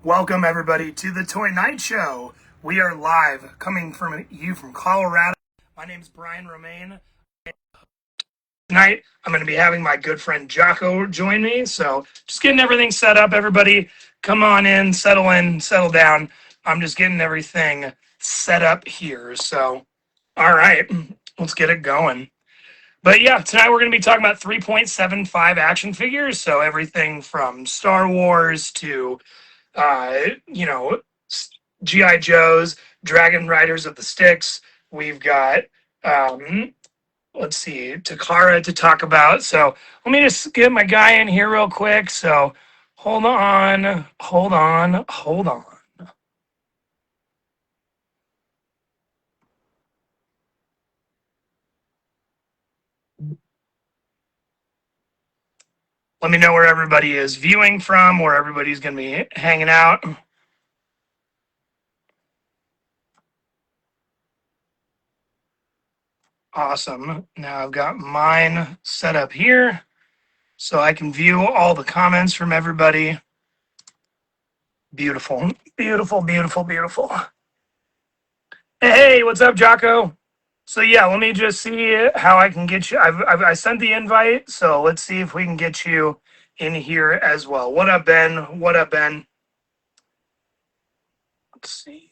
Welcome everybody to the Toynight Show. We are live coming from you from Colorado. My name is Brian Romaine. Tonight I'm going to be having my good friend Giaco join me. So just getting everything set up. Everybody come on in, settle down. I'm just getting everything set up here. So, all right, let's get it going. But yeah, tonight we're going to be talking about 3.75 action figures. So everything from Star Wars to uh, you know, GI Joes, Dragon Riders of the Sticks. We've got let's see, Takara to talk about. So let me just get my guy in here real quick. So hold on. Let me know where everybody is viewing from, where everybody's going to be hanging out. Awesome. Now I've got mine set up here so I can view all the comments from everybody. Beautiful, beautiful, beautiful, beautiful. Hey, what's up, Giaco? So yeah, let me just see how I can get you. I sent the invite, so let's see if we can get you in here as well. What up, Ben? What up, Ben? Let's see.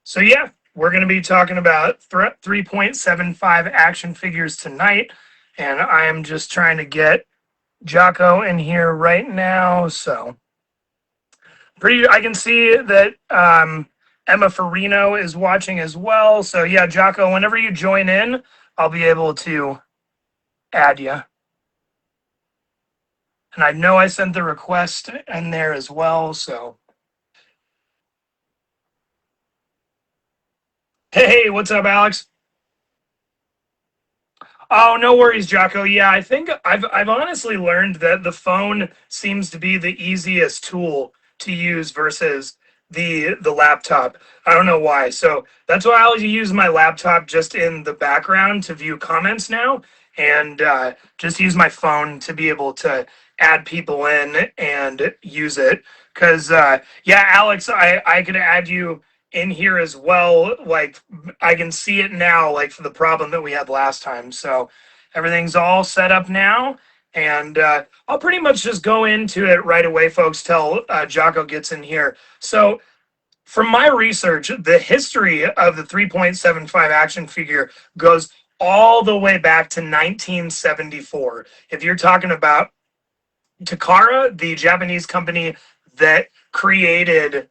So yeah, we're going to be talking about 3.75 action figures tonight, and I am just trying to get Giaco in here right now. So I can see that Emma Farino is watching as well. So yeah, Giaco, whenever you join in, I'll be able to add you. And I know I sent the request in there as well. So hey, what's up, Alex? Oh, no worries, Giaco. Yeah, I think I've honestly learned that the phone seems to be the easiest tool to use versus the laptop. I don't know why. So that's why I'll use my laptop just in the background to view comments now, and just use my phone to be able to add people in and use it. Because yeah, Alex, I could add you in here as well. Like I can see it now, like for the problem that we had last time. So everything's all set up now, and I'll pretty much just go into it right away, folks, till Giaco gets in here. So from my research, the history of the 3.75 action figure goes all the way back to 1974. If you're talking about Takara, the Japanese company that created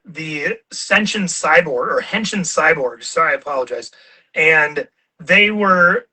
the Senshin Cyborg or Henshin Cyborg. Sorry, I apologize. And they were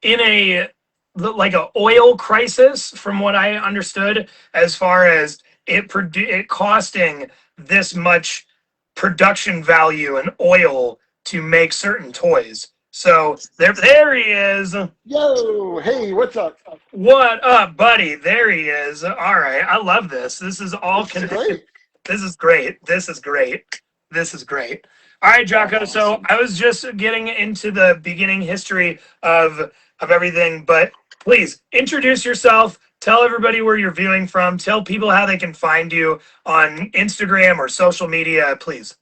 in a like a oil crisis, from what I understood, as far as it costing this much production value in oil to make certain toys. So there he is. Yo, hey, what's up? What up, buddy? There he is. All right, I love this. This is all connected. This is great. This is great. This is great. All right, Giaco. So I was just getting into the beginning history of everything, but please introduce yourself. Tell everybody where you're viewing from. Tell people how they can find you on Instagram or social media, please.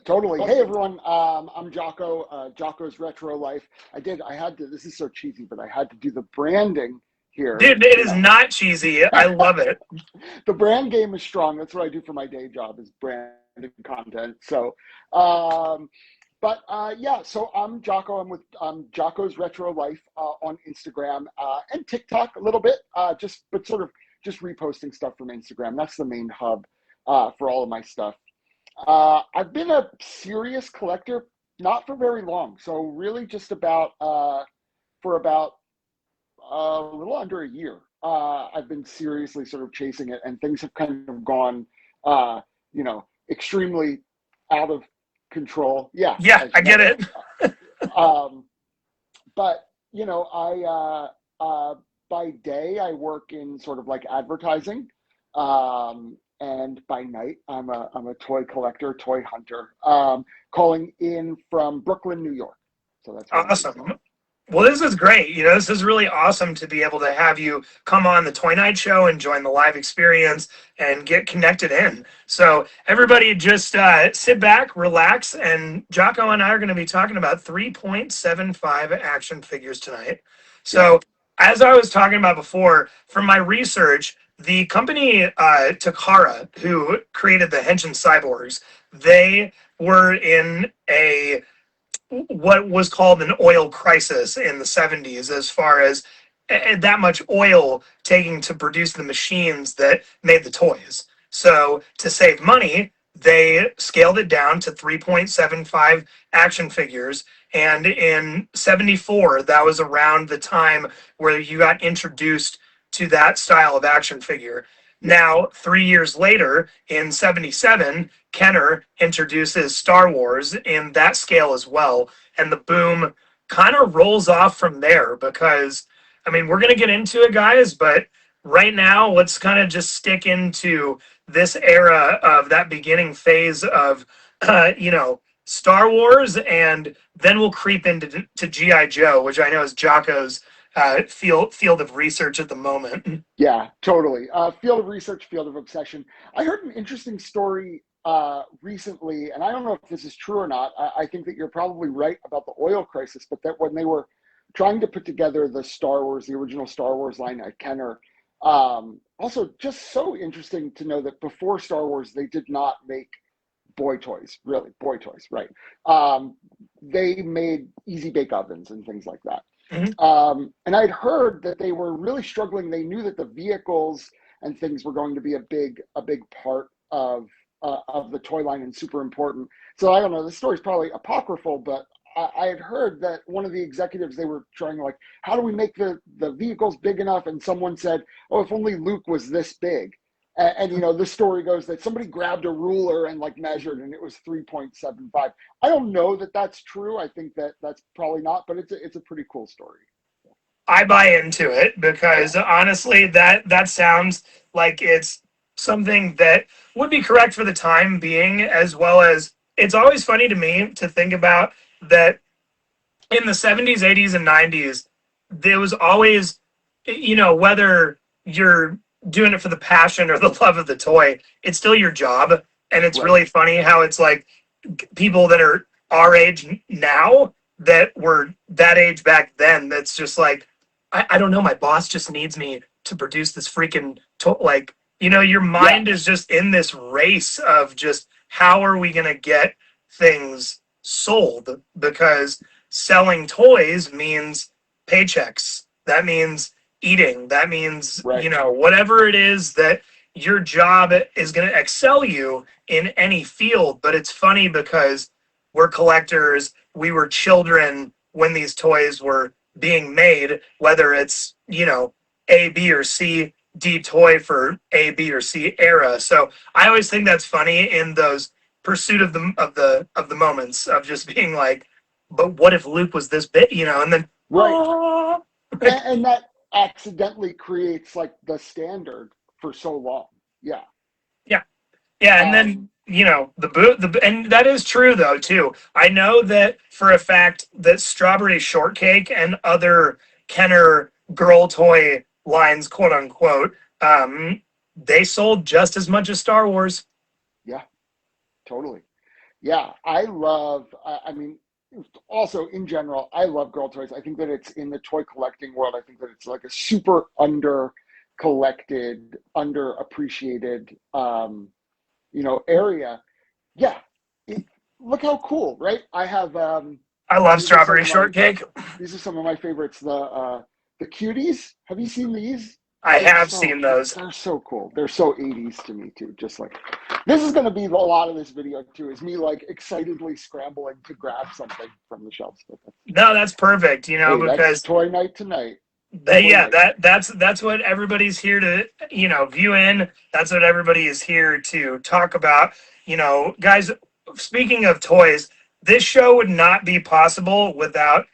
Totally. Hey, everyone. I'm Giaco, Giaco's Retro Life. I had to, this is so cheesy, but I had to do the branding here. Dude, it is not cheesy. I love it. The brand game is strong. That's what I do for my day job, is branding content. So, yeah, so I'm Giaco. I'm with Giaco's Retro Life on Instagram and TikTok a little bit, just reposting stuff from Instagram. That's the main hub for all of my stuff. I've been a serious collector, not for very long. So really just for about a little under a year. I've been seriously sort of chasing it, and things have kind of gone, extremely out of control. Yeah. Yeah, I get it. But, by day I work in sort of like advertising. And by night, I'm a toy collector, toy hunter, calling in from Brooklyn, New York. So that's really Awesome. cool. Well, this is great. This is really awesome to be able to have you come on the Toynight Show and join the live experience and get connected in. So, everybody just sit back, relax, and Giaco and I are going to be talking about 3.75 action figures tonight. Yeah. So, as I was talking about before, from my research, the company Takara, who created the Henshin Cyborgs, they were in a what was called an oil crisis in the 70s, as far as that much oil taking to produce the machines that made the toys. So to save money, they scaled it down to 3.75 action figures. And in 74, that was around the time where you got introduced to that style of action figure. Yeah. Now, 3 years later, in 77, Kenner introduces Star Wars in that scale as well. And the boom kind of rolls off from there because, I mean, we're going to get into it, guys, but right now, let's kind of just stick into this era of that beginning phase of, Star Wars, and then we'll creep into G.I. Joe, which I know is Jocko's field of research at the moment. Yeah, totally. Field of research, field of obsession. I heard an interesting story recently, and I don't know if this is true or not. I think that you're probably right about the oil crisis, but that when they were trying to put together the Star Wars, the original Star Wars line at Kenner, also just so interesting to know that before Star Wars, they did not make boy toys, really, boy toys, right? They made easy bake ovens and things like that. Mhm. And I'd heard that they were really struggling. They knew that the vehicles and things were going to be a big part of the toy line and super important. So I don't know. The story's probably apocryphal, but I had heard that one of the executives, they were trying like, how do we make the vehicles big enough? And someone said, oh, if only Luke was this big. And the story goes that somebody grabbed a ruler and like measured, and it was 3.75. I don't know that that's true. I think that that's probably not, but it's a pretty cool story. I buy into it because Yeah. honestly, that sounds like it's something that would be correct for the time being, as well as it's always funny to me to think about that in the 70s, 80s, and 90s, there was always, whether you're doing it for the passion or the love of the toy, it's still your job. And it's Right. really funny how it's like people that are our age now that were that age back then, that's just like, I don't know, my boss just needs me to produce this freaking, your Yeah. mind is just in this race of just how are we going to get things sold, because selling toys means paychecks. That means eating. That means, Right. whatever it is that your job is going to excel you in any field. But it's funny because we're collectors. We were children when these toys were being made, whether it's, A, B, or C, D toy for A, B, or C era. So I always think that's funny in those pursuit of the moments of just being like, but what if Luke was this big, and then Right. oh, And that accidentally creates like the standard for so long. Yeah. yeah, yeah, and Um, then the boot, and that is true though too. I know that for a fact that Strawberry Shortcake and other Kenner girl toy lines, quote unquote, they sold just as much as Star Wars. yeah, totally. Yeah. I mean, also in general, I love girl toys. I think that it's in the toy collecting world. I think that it's like a super under collected, underappreciated, area. Yeah. It, look how cool, right? I have, I love these are some Strawberry of my, Shortcake. these are some of my favorites. The cuties. Have you seen these? I They're have so seen those. they're so cool. They're so 80s to me too. Just like this is going to be a lot of this video too. Is me like excitedly scrambling to grab something from the shelves. But No, that's perfect. hey, that's Because toy night tonight. Toy yeah, night. that's what everybody's here to view in. That's what everybody is here to talk about. Guys. Speaking of toys, this show would not be possible without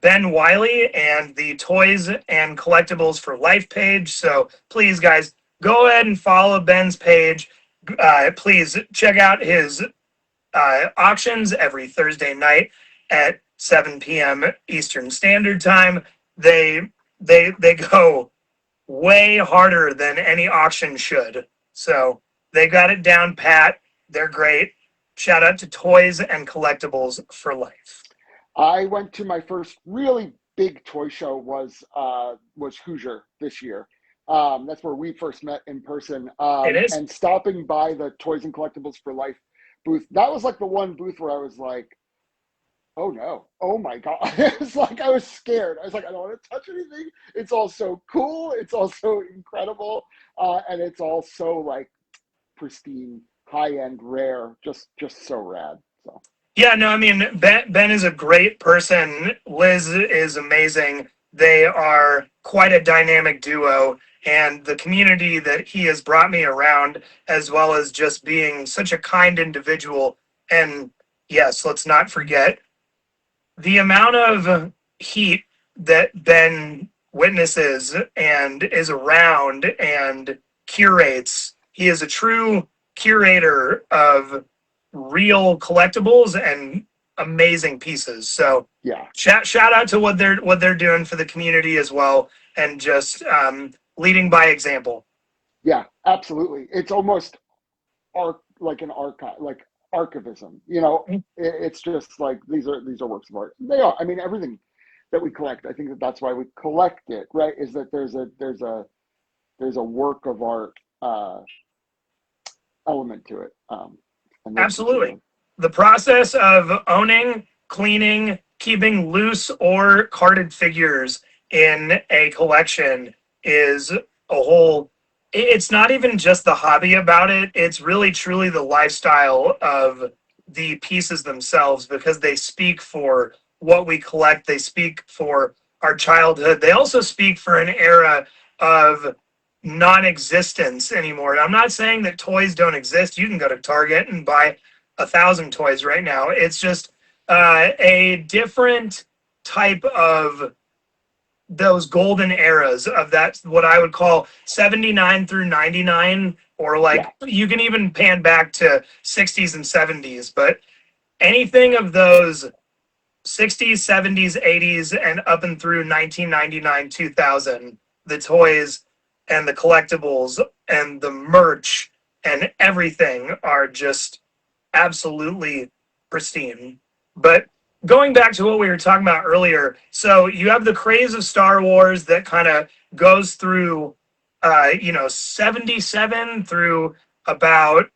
Ben Wiley and the Toys and Collectibles for Life page. So please, guys, go ahead and follow Ben's page. Please check out his auctions every Thursday night at 7 p.m. Eastern Standard Time. They go way harder than any auction should. So they got it down pat. They're great. Shout out to Toys and Collectibles for Life. I went to my first really big toy show was Hoosier this year. That's where we first met in person. It is. And stopping by the Toys and Collectibles for Life booth, that was like the one booth where I was like, oh no, oh my God. It's like I was scared. I was like, I don't want to touch anything. It's all so cool. It's all so incredible. And it's all so like pristine, high end, rare, just so rad. So Yeah, no, I mean, Ben is a great person. Liz is amazing. They are quite a dynamic duo. And the community that he has brought me around, as well as just being such a kind individual. And yes, let's not forget the amount of heat that Ben witnesses and is around and curates. He is a true curator of real collectibles and amazing pieces. So yeah. shout out to what they're doing for the community as well, and just leading by example. Yeah, absolutely. It's almost like an archive, like archivism. It's just like these are works of art. They are. I mean, everything that we collect. I think that's why we collect it, right? Is that there's a work of art element to it. And those Absolutely. The process of owning, cleaning, keeping loose or carded figures in a collection is a whole. It's not even just the hobby about it. It's really truly the lifestyle of the pieces themselves, because they speak for what we collect. They speak for our childhood. They also speak for an era of non-existence anymore. I'm not saying that toys don't exist. You can go to Target and buy 1,000 toys right now. It's just a different type of those golden eras of that, what I would call 79 through 99, or like Yeah, you can even pan back to 60s and 70s, but anything of those 60s, 70s, 80s, and up and through 1999, 2000, the toys and the collectibles and the merch and everything are just absolutely pristine. But going back to what we were talking about earlier, so you have the craze of Star Wars that kind of goes through, 77 through about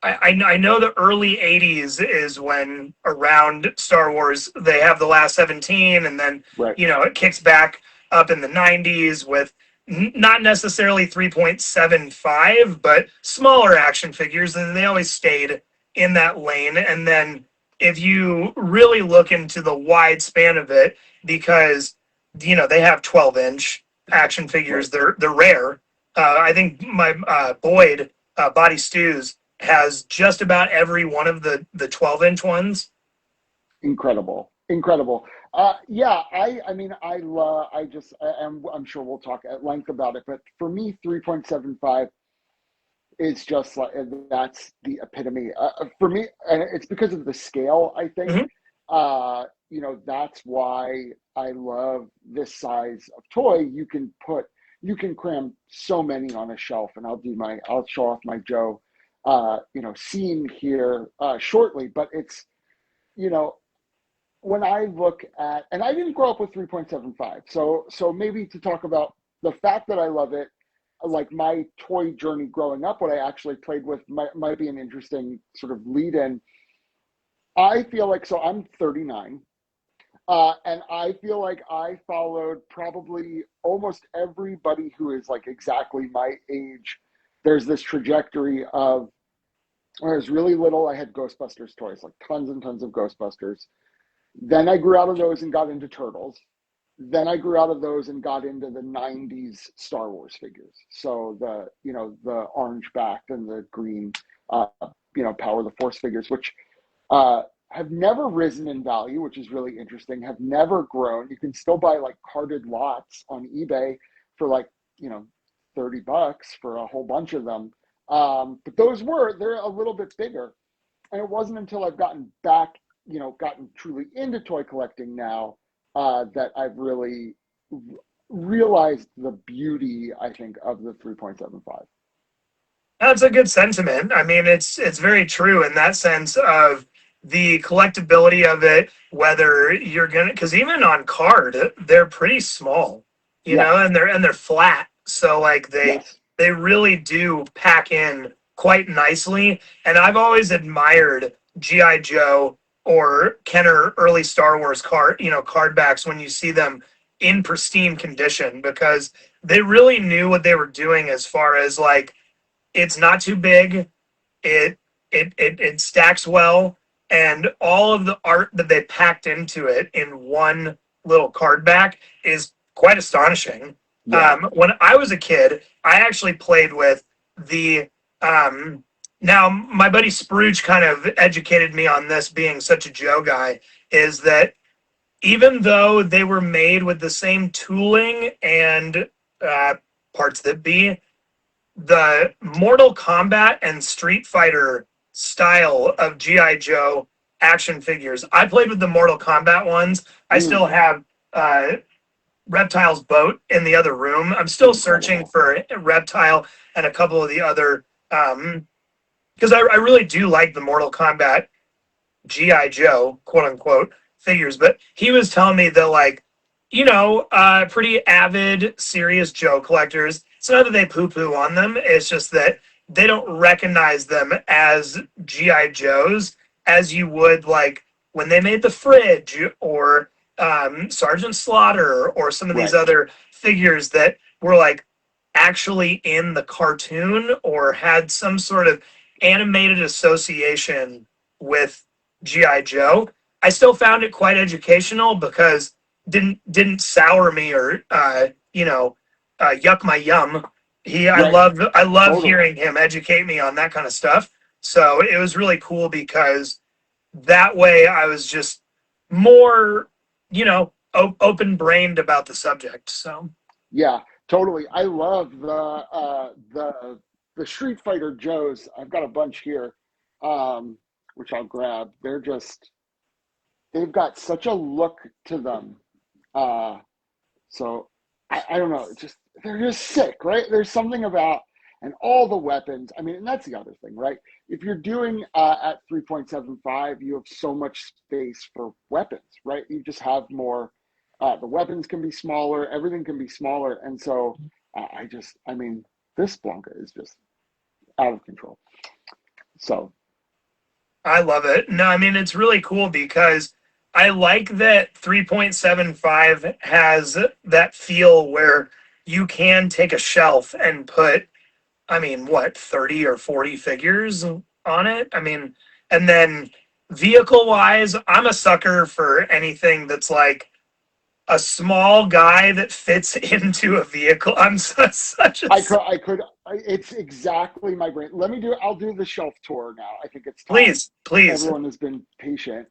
I know the early 80s is when around Star Wars they have the last 17, and then right. it kicks back up in the 90s with not necessarily 3.75 but smaller action figures, and they always stayed in that lane. And then if you really look into the wide span of it, because they have 12-inch action Right. figures, they're rare. I think my Boyd Body Stews has just about every one of the 12-inch ones. Incredible, incredible. Yeah, I mean, I'm sure we'll talk at length about it, but for me, 3.75 is just like, that's the epitome for me, and it's because of the scale. I think, Mhm. that's why I love this size of toy. You can cram so many on a shelf, and I'll show off my Joe, scene here shortly, but it's you know when I look at, and I didn't grow up with 3.75, so maybe to talk about the fact that I love it, like my toy journey growing up, what I actually played with might be an interesting sort of lead in. I feel like, so I'm 39, and I feel like I followed probably almost everybody who is like exactly my age. There's this trajectory of, when I was really little, I had Ghostbusters toys, like tons and tons of Ghostbusters. Then I grew out of those and got into Turtles. Then I grew out of those and got into the 90s Star Wars figures. So the orange backed and the green, Power of the Force figures, which have never risen in value, which is really interesting, have never grown. You can still buy like carded lots on eBay for like, $30 for a whole bunch of them. But they're a little bit bigger. And it wasn't until I've gotten back gotten truly into toy collecting now, that I've really realized the beauty, I think, of the 3.75. That's a good sentiment. I mean, it's very true in that sense of the collectability of it. Whether you're gonna, because even on card, they're pretty small, Yes, and they're flat. So like yes, they really do pack in quite nicely. And I've always admired GI Joe or Kenner early Star Wars card backs when you see them in pristine condition because they really knew what they were doing as far as like it's not too big. It stacks well, and all of the art that they packed into it in one little card back is quite astonishing. yeah. When I was a kid, I actually played with the. Um, Now, my buddy Spruge kind of educated me on this, being such a Joe guy, is that even though they were made with the same tooling and uh, parts that be, the Mortal Kombat and Street Fighter style of GI Joe action figures. I played with the Mortal Kombat ones. I Mm, still have uh, Reptile's boat in the other room. I'm still searching incredible. for Reptile and a couple of the other because I really do like the Mortal Kombat GI Joe, quote unquote, figures. But he was telling me that like, pretty avid, serious Joe collectors. It's not that they poo poo on them. It's just that they don't recognize them as GI Joes as you would like when they made the Fridge or Sergeant Slaughter or some of these Right. other figures that were like actually in the cartoon or had some sort of animated association with GI Joe. I still found it quite educational because didn't sour me or yuck my yum. Right. I love Totally. hearing him educate me on that kind of stuff. So it was really cool because that way I was just more open brained about the subject. So Yeah, totally. I love the Street Fighter Joes. I've got a bunch here, um, which I'll grab. They've got such a look to them. Uh, so I don't know. It's just they're just sick, right? There's something about and all the weapons. I mean, and that's the other thing, right? If you're doing at 3.75, you have so much space for weapons, right? You just have more. The weapons can be smaller. Everything can be smaller, and so I mean, this Blanca is just out of control. So I love it. No, I mean it's really cool because I like that 3.75 has that feel where you can take a shelf and put, I mean, what, 30 or 40 figures on it? I mean, and then vehicle wise, I'm a sucker for anything that's like a small guy that fits into a vehicle. I'm such a it's exactly my brain. I'll do the shelf tour now. I think it's time. please. Everyone has been patient.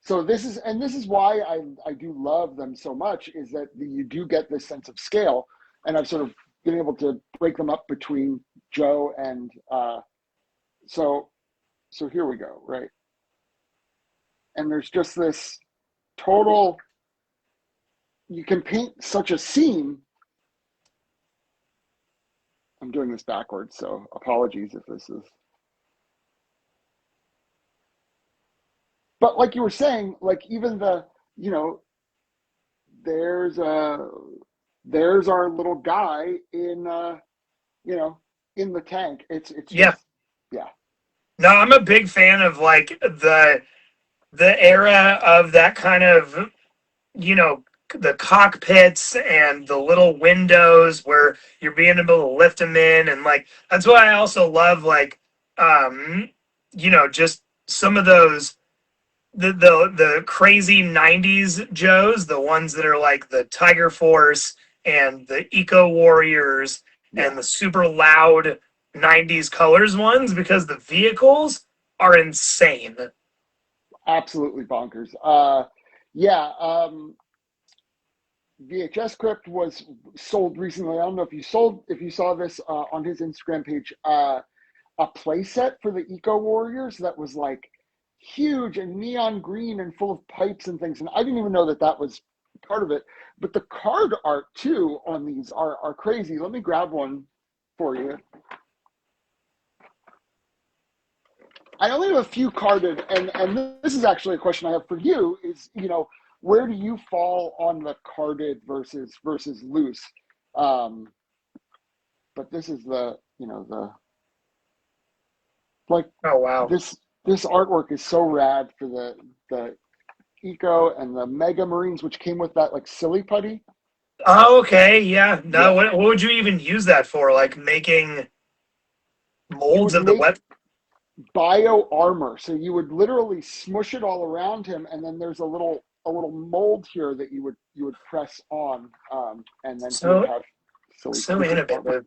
So this is why I do love them so much is that you do get this sense of scale, and I've sort of been able to break them up between Joe and so so here we go, right? And there's just this total. You can paint such a scene. I'm doing this backwards, so apologies if this is. But like you were saying, like even you know, there's a there's our little guy in you know in the tank. It's Yeah. just yeah. No, I'm a big fan of like the era of that kind of you know the cockpits and the little windows where you're being able to lift them in and like that's why I also love like just some of those the crazy 90s joes, the ones that are like the Tiger Force and the Eco Warriors Yeah, and the super loud 90s colors ones because the vehicles are insane. absolutely bonkers. Yeah, VHS Crypt was sold recently. I don't know if you saw this on his Instagram page. A playset for the Eco Warriors that was like huge and neon green and full of pipes and things. And I didn't even know that that was part of it. But the card art too on these are crazy. Let me grab one for you. I only have a few carded, and this is actually a question I have for you is, where do you fall on the carded versus loose? But this is the like Oh wow. this artwork is so rad for the Eco and the Mega Marines, which came with that like silly putty. Oh, okay, yeah. No, Yeah, what would you even use that for? Like making you molds would of the make web? bio armor, so you would literally smush it all around him, and then there's a little mold here that you would press on, and then he would So have silly so putty armor. innovative.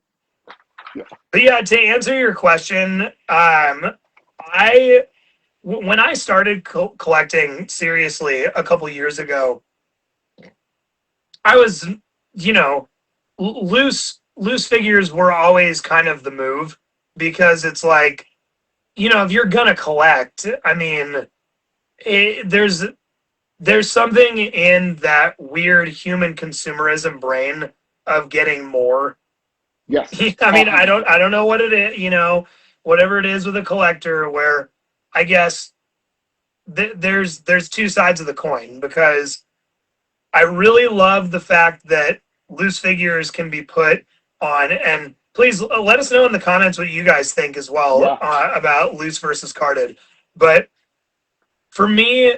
Yeah. But yeah, to answer your question, I when I started collecting seriously a couple years ago, I was, you know, loose figures were always kind of the move because it's like, if you're gonna collect, I mean, there's something in that weird human consumerism brain of getting more. Yes, I a mean, hundred I percent. don't know what it is, whatever it is with a collector, where I guess there's two sides of the coin because I really love the fact that loose figures can be put on, and please let us know in the comments what you guys think as well Yeah, about loose versus carded. But for me,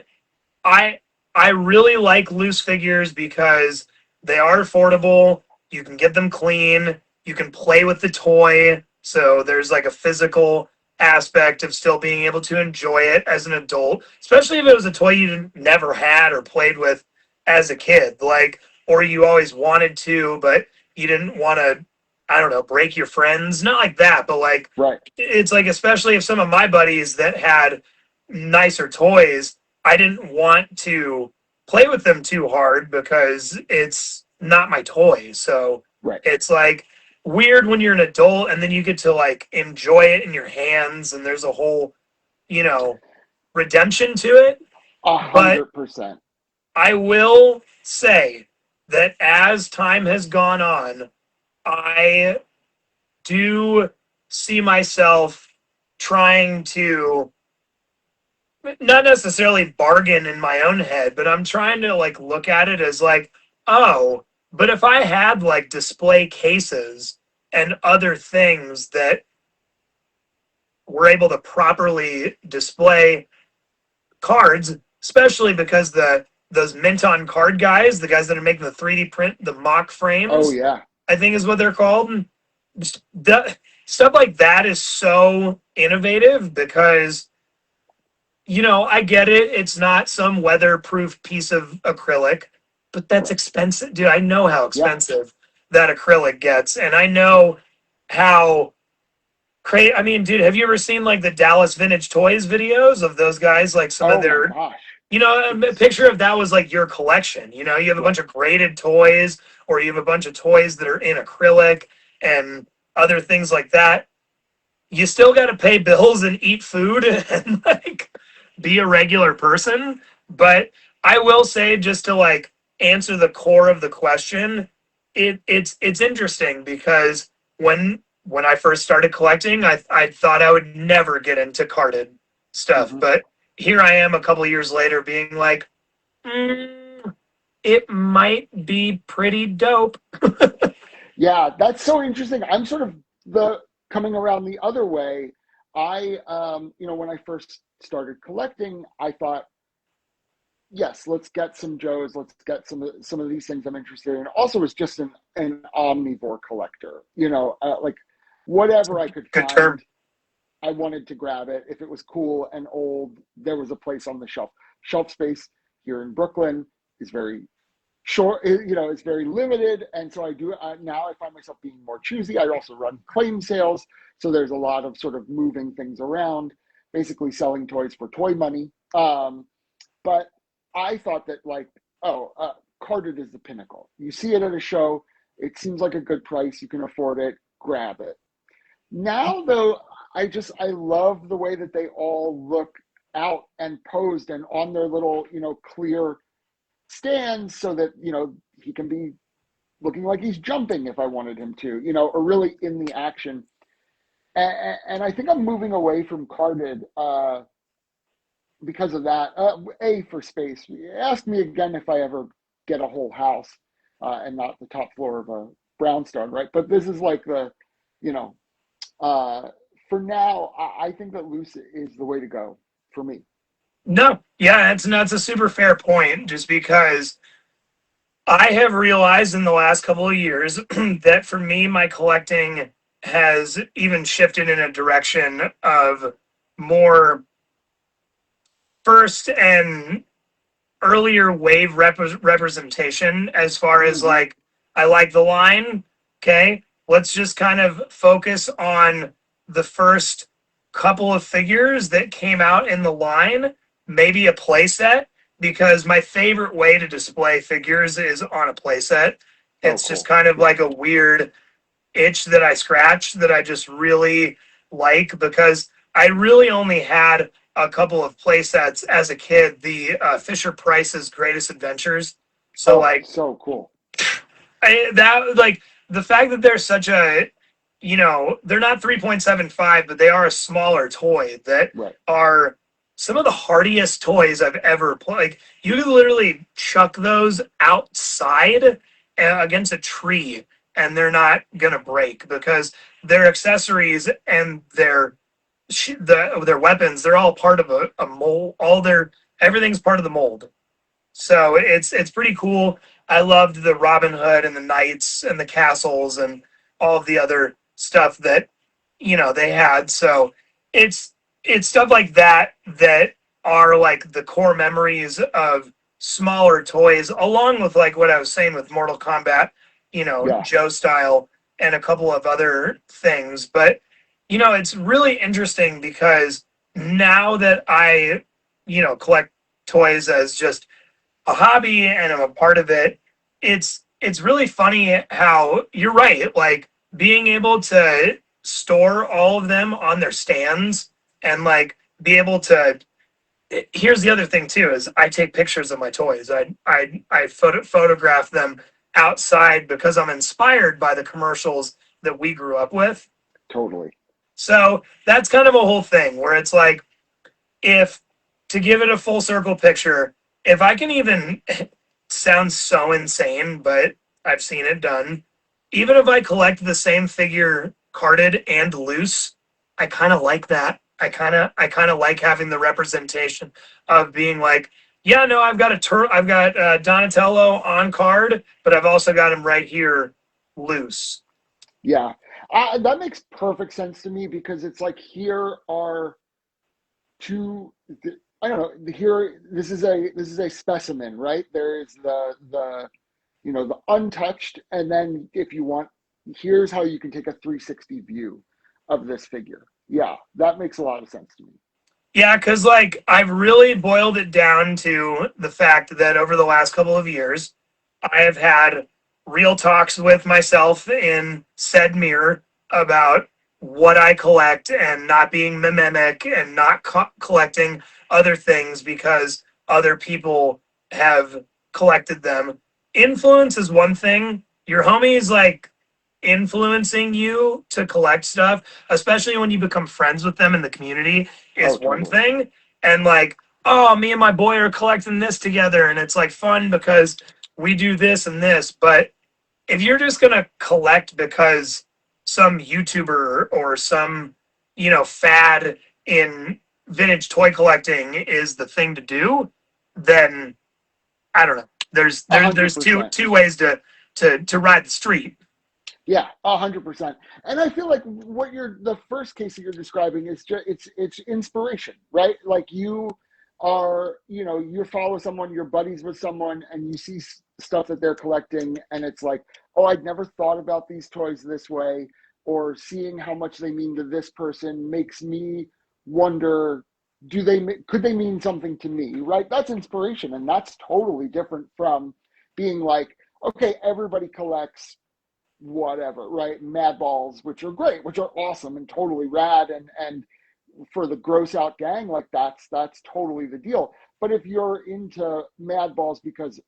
I I really like loose figures because they are affordable. You can get them clean. You can play with the toy. So there's like a physical aspect of still being able to enjoy it as an adult, especially if it was a toy you never had or played with as a kid, like, or you always wanted to, but you didn't want to, I don't know, break your friends. Not like that, but like, right. it's like, especially if some of my buddies that had nicer toys, I didn't want to play with them too hard because it's not my toy. So Right. it's like weird when you're an adult and then you get to like enjoy it in your hands and there's a whole, you know, redemption to it. A But hundred percent. I will say that as time has gone on, I do see myself trying to not necessarily bargain in my own head, but I'm trying to like look at it as like, oh, but if I had like display cases and other things that were able to properly display cards, especially because those mint on card guys, the guys that are making the 3D print, the mock Oh frames, yeah. I think is what they're called. Stuff like that is so innovative because I get it. It's not some weatherproof piece of acrylic, but that's Right. expensive. Dude, I know how Yeah. expensive that acrylic gets. And I know how crazy. I mean, dude, have you ever seen like the Dallas Vintage Toys videos of those guys? Like some of Oh my their, gosh. a It's picture of that was like your collection. You have a right. bunch of graded toys, or you have a bunch of toys that are in acrylic and other things like that. You still got to pay bills and eat food and like be a regular person. But I will say, just to like answer the core of the question, it's interesting because when I first started collecting, I thought I would never get into carded stuff, Hmm. but here I am a couple years later, being like, it might be pretty dope. Yeah, that's so interesting. I'm sort of the coming around the other way. When I first started collecting, I thought, yes, let's get some Joes, let's get some of these things I'm interested in. Also, was just an omnivore collector. Like whatever I could Good find, term. I wanted to grab it. If it was cool and old, there was a place on the shelf. Shelf space here in Brooklyn is very short, it's very limited. And so I do now I find myself being more choosy. I also run claim sales. So there's a lot of sort of moving things around, basically selling toys for toy money. But I thought that like, carded is the pinnacle. You see it at a show, it seems like a good price, you can afford it, grab it. Now though, I love the way that they all look out and posed and on their little, clear stands so that, he can be looking like he's jumping if I wanted him to, or really in the action. And I think I'm moving away from carded because of that. For space. Ask me again if I ever get a whole house and not the top floor of a brownstone, right? But this is like you know, for now, I think that loose is the way to go for me. No, yeah, that's a super fair point. Just because I have realized in the last couple of years that for me, my collecting has even shifted in a direction of more first and earlier wave representation, as far as Mm-hmm. like, I like the line. Okay, let's just kind of focus on the first couple of figures that came out in the line, maybe a playset, because my favorite way to display figures is on a playset. Oh, It's just cool. kind of Yeah. like a weird itch that I scratch that I just really like, because I really only had a couple of play sets as a kid. The Fisher Price's Greatest Adventures. So Oh, like so cool. that, like the fact that they're such a, they're not 3.75, but they are a smaller toy that Right. are some of the hardiest toys I've ever played. Like, you could literally chuck those outside against a tree and they're not gonna break, because their accessories and their weapons, they're all part of a mold. Everything's part of the mold. So it's pretty cool. I loved the Robin Hood and the knights and the castles and all of the other stuff that they had. So it's it's stuff like that that are like the core memories of smaller toys, along with like what I was saying with Mortal Kombat, Yeah. Joe style, and a couple of other things. But it's really interesting because now that I collect toys as just a hobby and I'm a part of it, it's really funny how you're right. Like, being able to store all of them on their stands and like be able to. Here's the other thing too: is I take pictures of my toys. I photograph them outside because I'm inspired by the commercials that we grew up with. Totally. So that's kind of a whole thing where it's like, if to give it a full circle picture, if I can even sounds so insane, but I've seen it done. Even if I collect the same figure carded and loose, I kind of like that. I kind of like having the representation of being like, yeah, no, I've got Donatello on card, but I've also got him right here loose. Yeah. That makes perfect sense to me because it's like here are two. I don't know. Here, this is a specimen, right? There is the untouched, and then if you want, here's how you can take a 360 view of this figure. Yeah, that makes a lot of sense to me. Yeah, because like I've really boiled it down to the fact that over the last couple of years, I have had real talks with myself in said mirror about what I collect and not being mimic and not collecting other things because other people have collected them. Influence is one thing. Your homies like influencing you to collect stuff, especially when you become friends with them in the community, Oh, is one totally. thing. And like, oh, me and my boy are collecting this together, and it's like fun because we do this and this. But if you're just gonna collect because some YouTuber or some fad in vintage toy collecting is the thing to do, then I don't know. There's A there, hundred there's two percent. two ways to ride the street. Yeah, 100%. And I feel like what you're the first case that you're describing is just it's inspiration, right? Like you are, you follow someone, you're buddies with someone, and you see stuff that they're collecting, and it's like, oh, I'd never thought about these toys this way, or seeing how much they mean to this person makes me wonder, could they mean something to me, right? That's inspiration, and that's totally different from being like, okay, everybody collects whatever, right? Mad balls, which are great, which are awesome and totally rad, and for the gross out gang, like that's totally the deal. But if you're into Mad Balls because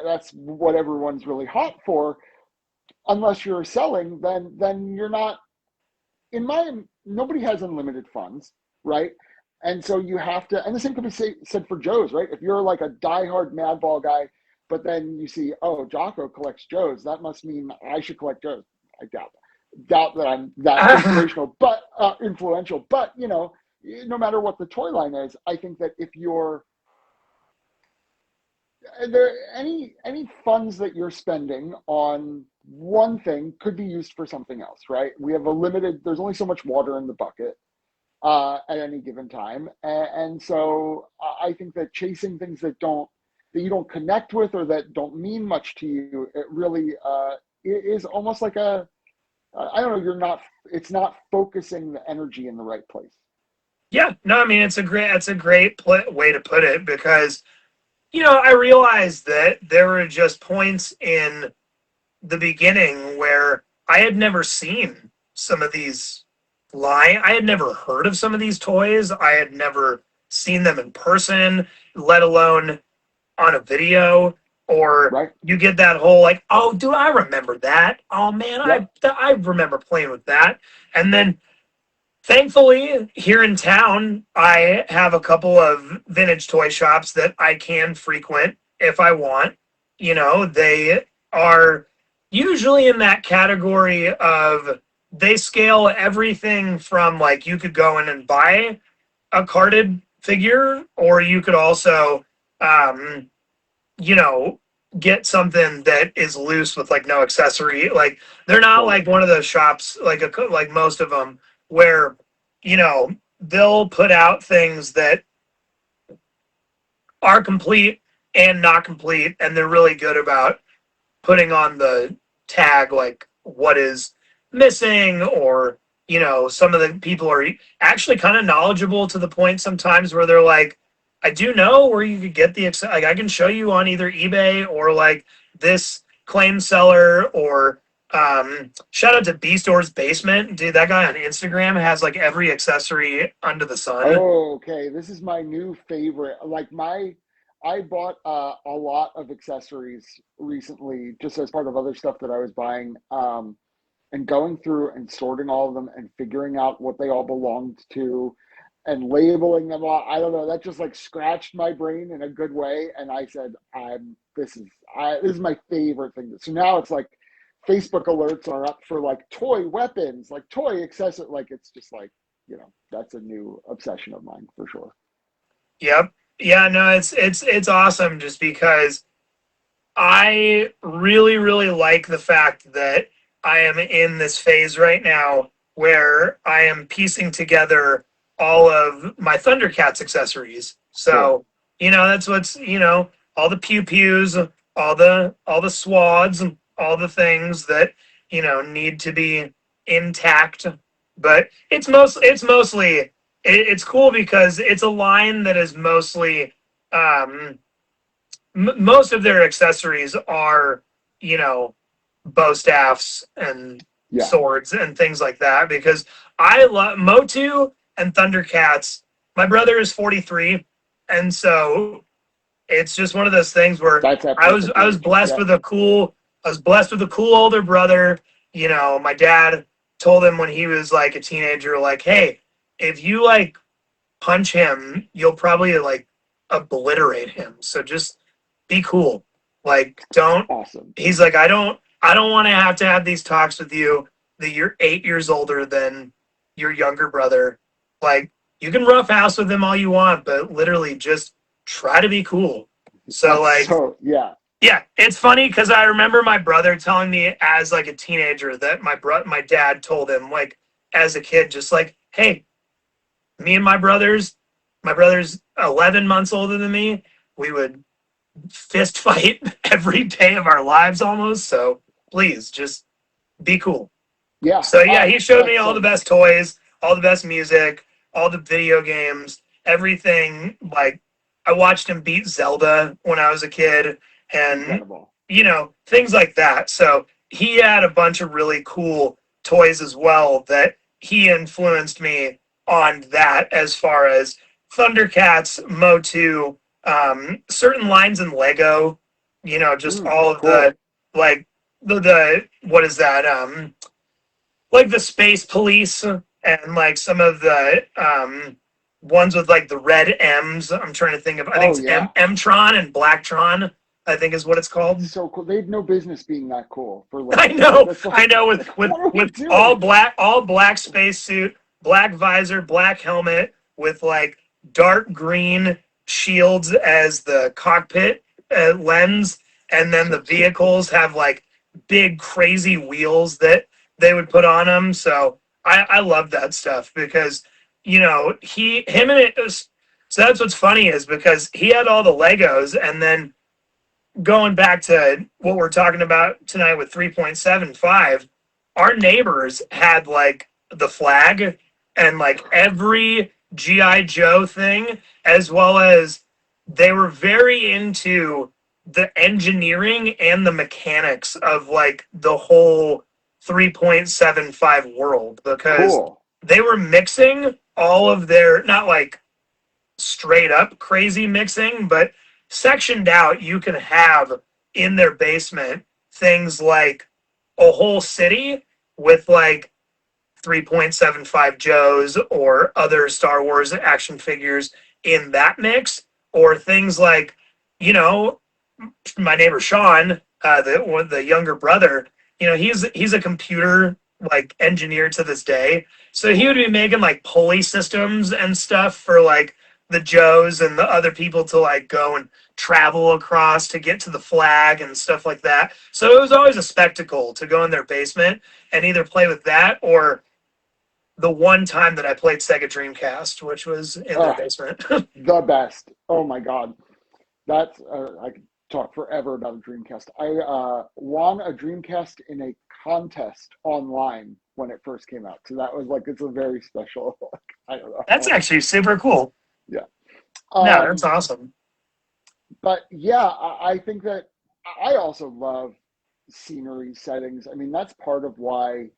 that's what everyone's really hot for, unless you're selling, then you're not. Nobody has unlimited funds, right? And so you have to, and the same could be said for Joe's, right? If you're like a diehard Madball guy, but then you see, oh, Giaco collects Joe's, that must mean I should collect Joe's. I doubt that I'm that inspirational, but influential. But no matter what the toy line is, I think that if you're there, any funds that you're spending on one thing could be used for something else, right? We have there's only so much water in the bucket at any given time, and so I think that chasing things that you don't connect with or that don't mean much to you, it really it is almost like I don't know, it's not focusing the energy in the right place. Yeah, no, I mean it's a great way to put it, because I realized that there were just points in the beginning where I had never seen some of these I had never heard of some of these toys. I had never seen them in person, let alone on a video. Or Right. you get that whole like, oh, dude, I remember that. Oh man, Yep. I remember playing with that. And then thankfully, here in town, I have a couple of vintage toy shops that I can frequent if I want. They are usually in that category of, they scale everything from, like, you could go in and buy a carded figure, or you could also, you know, get something that is loose with like no accessory. Like, they're not like one of those shops, like most of them, where they'll put out things that are complete and not complete, and they're really good about putting on the tag like what is missing, or some of the people are actually kind of knowledgeable to the point sometimes where they're like, I do know where you could get like, I can show you on either eBay or like this claim seller, or shout out to B-Store's Basement. Dude, that guy on Instagram has like every accessory under the sun. Oh, okay. This is my new favorite. I bought a lot of accessories recently just as part of other stuff that I was buying, and going through and sorting all of them and figuring out what they all belonged to and labeling them all. I don't know. That just like scratched my brain in a good way. And I said, this is my favorite thing. So now it's like Facebook alerts are up for like toy weapons, like toy accessories. Like, it's just like, that's a new obsession of mine for sure. Yep. Yeah, no, it's awesome, just because I really, really like the fact that I am in this phase right now where I am piecing together all of my Thundercats accessories. So, that's what's, all the pew-pews, all the swads, all the things that, need to be intact. But it's mostly, it's cool because it's a line that is mostly, most of their accessories are, bow staffs and swords and things like that, because I love Motu and Thundercats. My brother is 43, and so it's just one of those things where I was blessed with a cool older brother. My dad told him when he was like a teenager, like, hey, if you like punch him, you'll probably like obliterate him. So just be cool. Like, don't. Awesome. He's like, I don't want to have these talks with you that you're 8 years older than your younger brother. Like, you can roughhouse with him all you want, but literally just try to be cool. So yeah, it's funny because I remember my brother telling me as like a teenager that my dad told him, like, as a kid, just like, hey, me and my brother's 11 months older than me, we would fist fight every day of our lives almost. So please just be cool. Yeah. So yeah, he showed me all the best toys, all the best music, all the video games, everything. Like, I watched him beat Zelda when I was a kid, and incredible. Things like that. So he had a bunch of really cool toys as well that he influenced me on that as far as Thundercats, Motu, certain lines in Lego, just all of Cool. the like the what is that? Like the Space Police and like some of the ones with like the red M's. I'm trying to think of. I think Oh it's yeah. Mtron and Blacktron. I think is what it's called. So cool. They had no business being that cool for I Lego. Like know, that's I like, know. it's With like with what are we with all doing? black spacesuit, black visor, black helmet, with like dark green shields as the cockpit lens, and then So the vehicles have like big crazy wheels that they would put on them. So I love that stuff because him and it was. So that's what's funny is because he had all the Legos, and then going back to what we're talking about tonight with 3.75, our neighbors had like the flag and like every GI Joe thing, as well as they were very into the engineering and the mechanics of like the whole 3.75 world, because cool. they were mixing all of their, not like straight up crazy mixing, but sectioned out, you can have in their basement things like a whole city with like 3.75 Joes or other Star Wars action figures in that mix, or things like, you know, my neighbor Sean, the younger brother, he's a computer like engineer to this day. So he would be making like pulley systems and stuff for like the Joes and the other people to like go and travel across to get to the flag and stuff like that. So it was always a spectacle to go in their basement and either play with that or the one time that I played Sega Dreamcast, which was in their Uh, basement. the best. Oh my god. That's I could talk forever about a Dreamcast. I won a Dreamcast in a contest online when it first came out. So that was like it's a very special. Like, I don't That's know. actually super cool. Yeah. No, that's Um, awesome. but yeah, I think that I also love scenery settings. I mean, that's part of why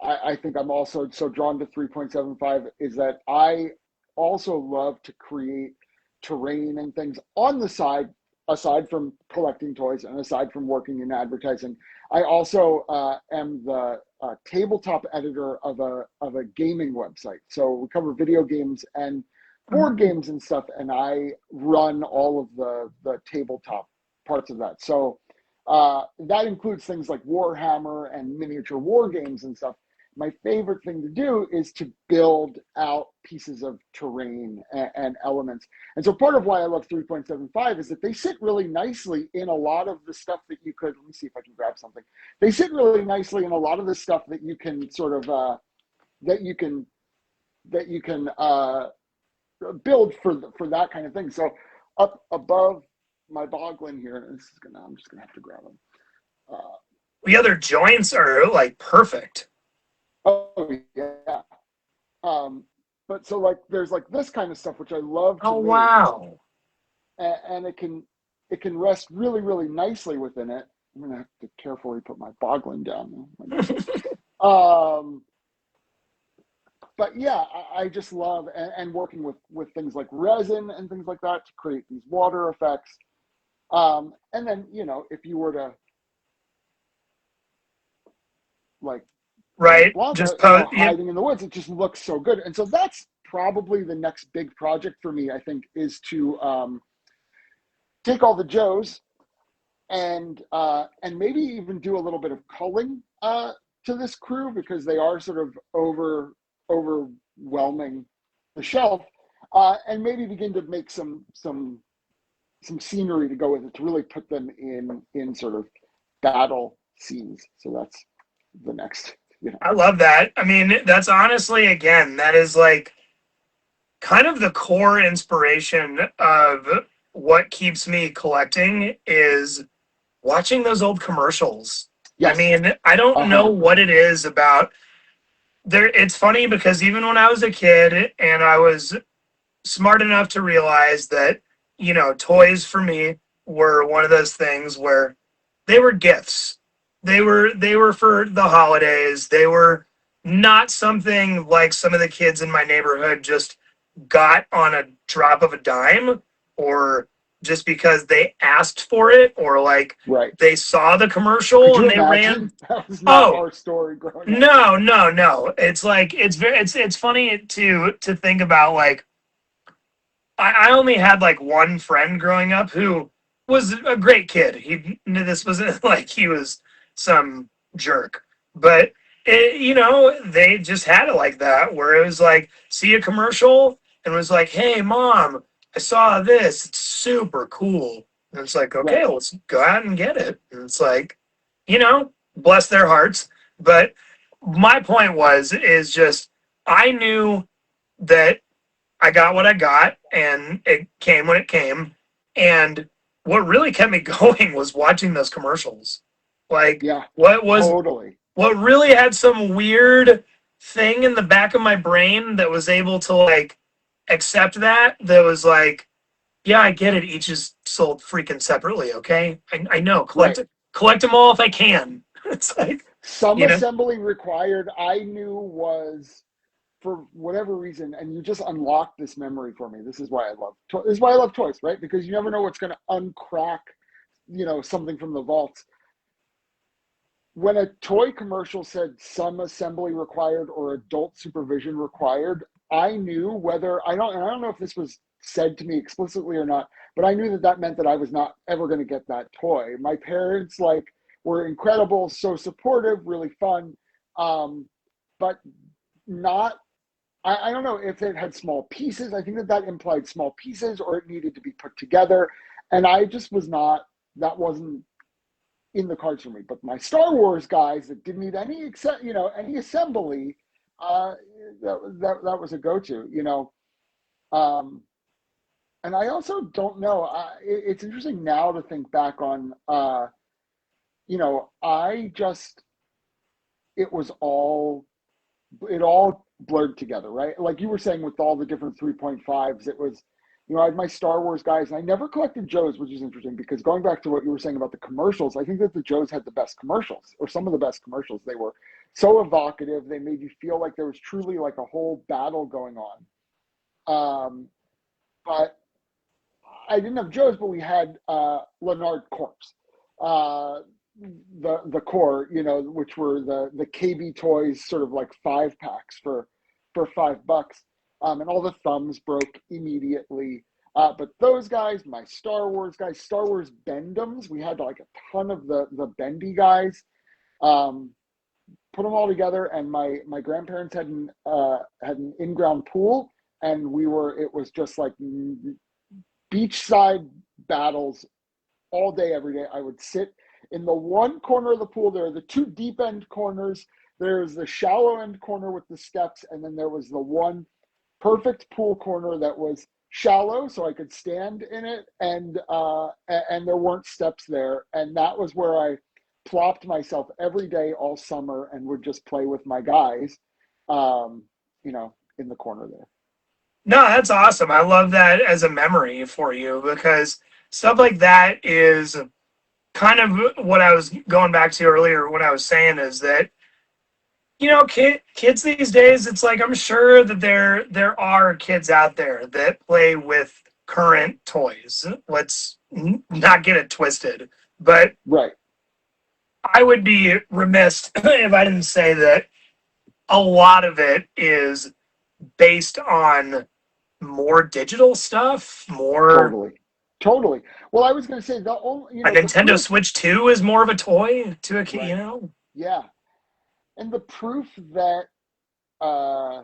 I think I'm also so drawn to 3.75 is that I also love to create terrain and things on the side, aside from collecting toys and aside from working in advertising. I also am the tabletop editor of a gaming website. So we cover video games and board games and stuff, and I run all of the tabletop parts of that. So that includes things like Warhammer and miniature war games and stuff. My favorite thing to do is to build out pieces of terrain and elements. And so part of why I love 3.75 is that they sit really nicely in a lot of the stuff that you could, let me see if I can grab something. They sit really nicely in a lot of the stuff that you can sort of, that you can, that you can build for that kind of thing. So up above my boglin here, I'm just gonna have to grab them. The other joints are like perfect. Oh yeah. Um, but so like there's like this kind of stuff which I love to Oh make, wow. and it can rest really really nicely within it. I'm gonna have to carefully put my boglin down. Um, but yeah, I just love and working with things like resin and things like that to create these water effects. And then if you were to like Right? Blanca, Just post. Yeah. hiding in the woods. It just looks so good. And so that's probably the next big project for me, I think, is to take all the Joes and maybe even do a little bit of culling to this crew because they are sort of overwhelming the shelf, and maybe begin to make some scenery to go with it to really put them in sort of battle scenes. So that's the next. I love that. I mean, that's honestly, again, that is like kind of the core inspiration of what keeps me collecting is watching those old commercials. I Yes. mean, I don't know Uh-huh. what it is about there. It's funny because even when I was a kid and I was smart enough to realize that, toys for me were one of those things where they were gifts. They were for the holidays. They were not something like some of the kids in my neighborhood just got on a drop of a dime, or just because they asked for it, or like Right. they saw the Could commercial you and they ran. imagine? That was not Oh, our story growing up. no, no, no. It's like it's funny to think about. Like I only had like one friend growing up who was a great kid. This wasn't like he was some jerk, but they just had it like that, where it was like, see a commercial and was like, "Hey, mom, I saw this. It's super cool." And it's like, Right. okay, let's go out and get it. And it's like, bless their hearts. But my point is just, I knew that I got what I got, and it came when it came. And what really kept me going was watching those commercials. Like, Yeah. what was Totally. what really had some weird thing in the back of my brain that was able to like accept that was like, yeah, I get it. Each is sold freaking separately. Okay, I know. Right. Collect them all if I can. It's like, Some you know, assembly required, I knew was for whatever reason, and you just unlocked this memory for me. This is why I love this is why I love toys, right? Because you never know what's going to uncrack, something from the vaults. When a toy commercial said some assembly required or adult supervision required, I knew whether I don't know if this was said to me explicitly or not, but I knew that that meant that I was not ever going to get that toy. My parents were incredible, so supportive, really fun, but not. I don't know if it had small pieces. I think that implied small pieces, or it needed to be put together, and I just was not. That wasn't in the cards for me. But my Star Wars guys that didn't need any any assembly, uh, that was a go to. Um, and I also don't know. It's interesting now to think back on. I just it was all it all blurred together, right? Like you were saying with all the different 3.5s, it was, I had my Star Wars guys, and I never collected Joes, which is interesting because going back to what you were saying about the commercials, I think that the Joes had the best commercials, or some of the best commercials. They were so evocative. They made you feel like there was truly like a whole battle going on. But I didn't have Joe's, but we had Leonard Corps. Uh, the core, which were the KB toys, sort of like 5 packs for $5, and all the thumbs broke immediately. But those guys, my Star Wars guys, Star Wars Bendums, we had like a ton of the bendy guys. Um, Put them all together, and my grandparents had an in ground pool, and it was just like beachside battles all day, every day. I would sit in the one corner of the pool. There are the two deep end corners. There's the shallow end corner with the steps, and then there was the one perfect pool corner that was shallow, so I could stand in it, and there weren't steps there. And that was where I plopped myself every day all summer and would just play with my guys, in the corner there. no, that's awesome. I love that as a memory for you, because stuff like that is kind of what I was going back to earlier. What I was saying is that, kids these days, it's like, I'm sure that there are kids out there that play with current toys. Let's not get it twisted. But Right. I would be remiss if I didn't say that a lot of it is based on more digital stuff, more. Totally. Totally. Well, I was going to say the only, A the Nintendo proof, Switch 2 is more of a toy to a kid, right. Yeah. And the proof that, uh,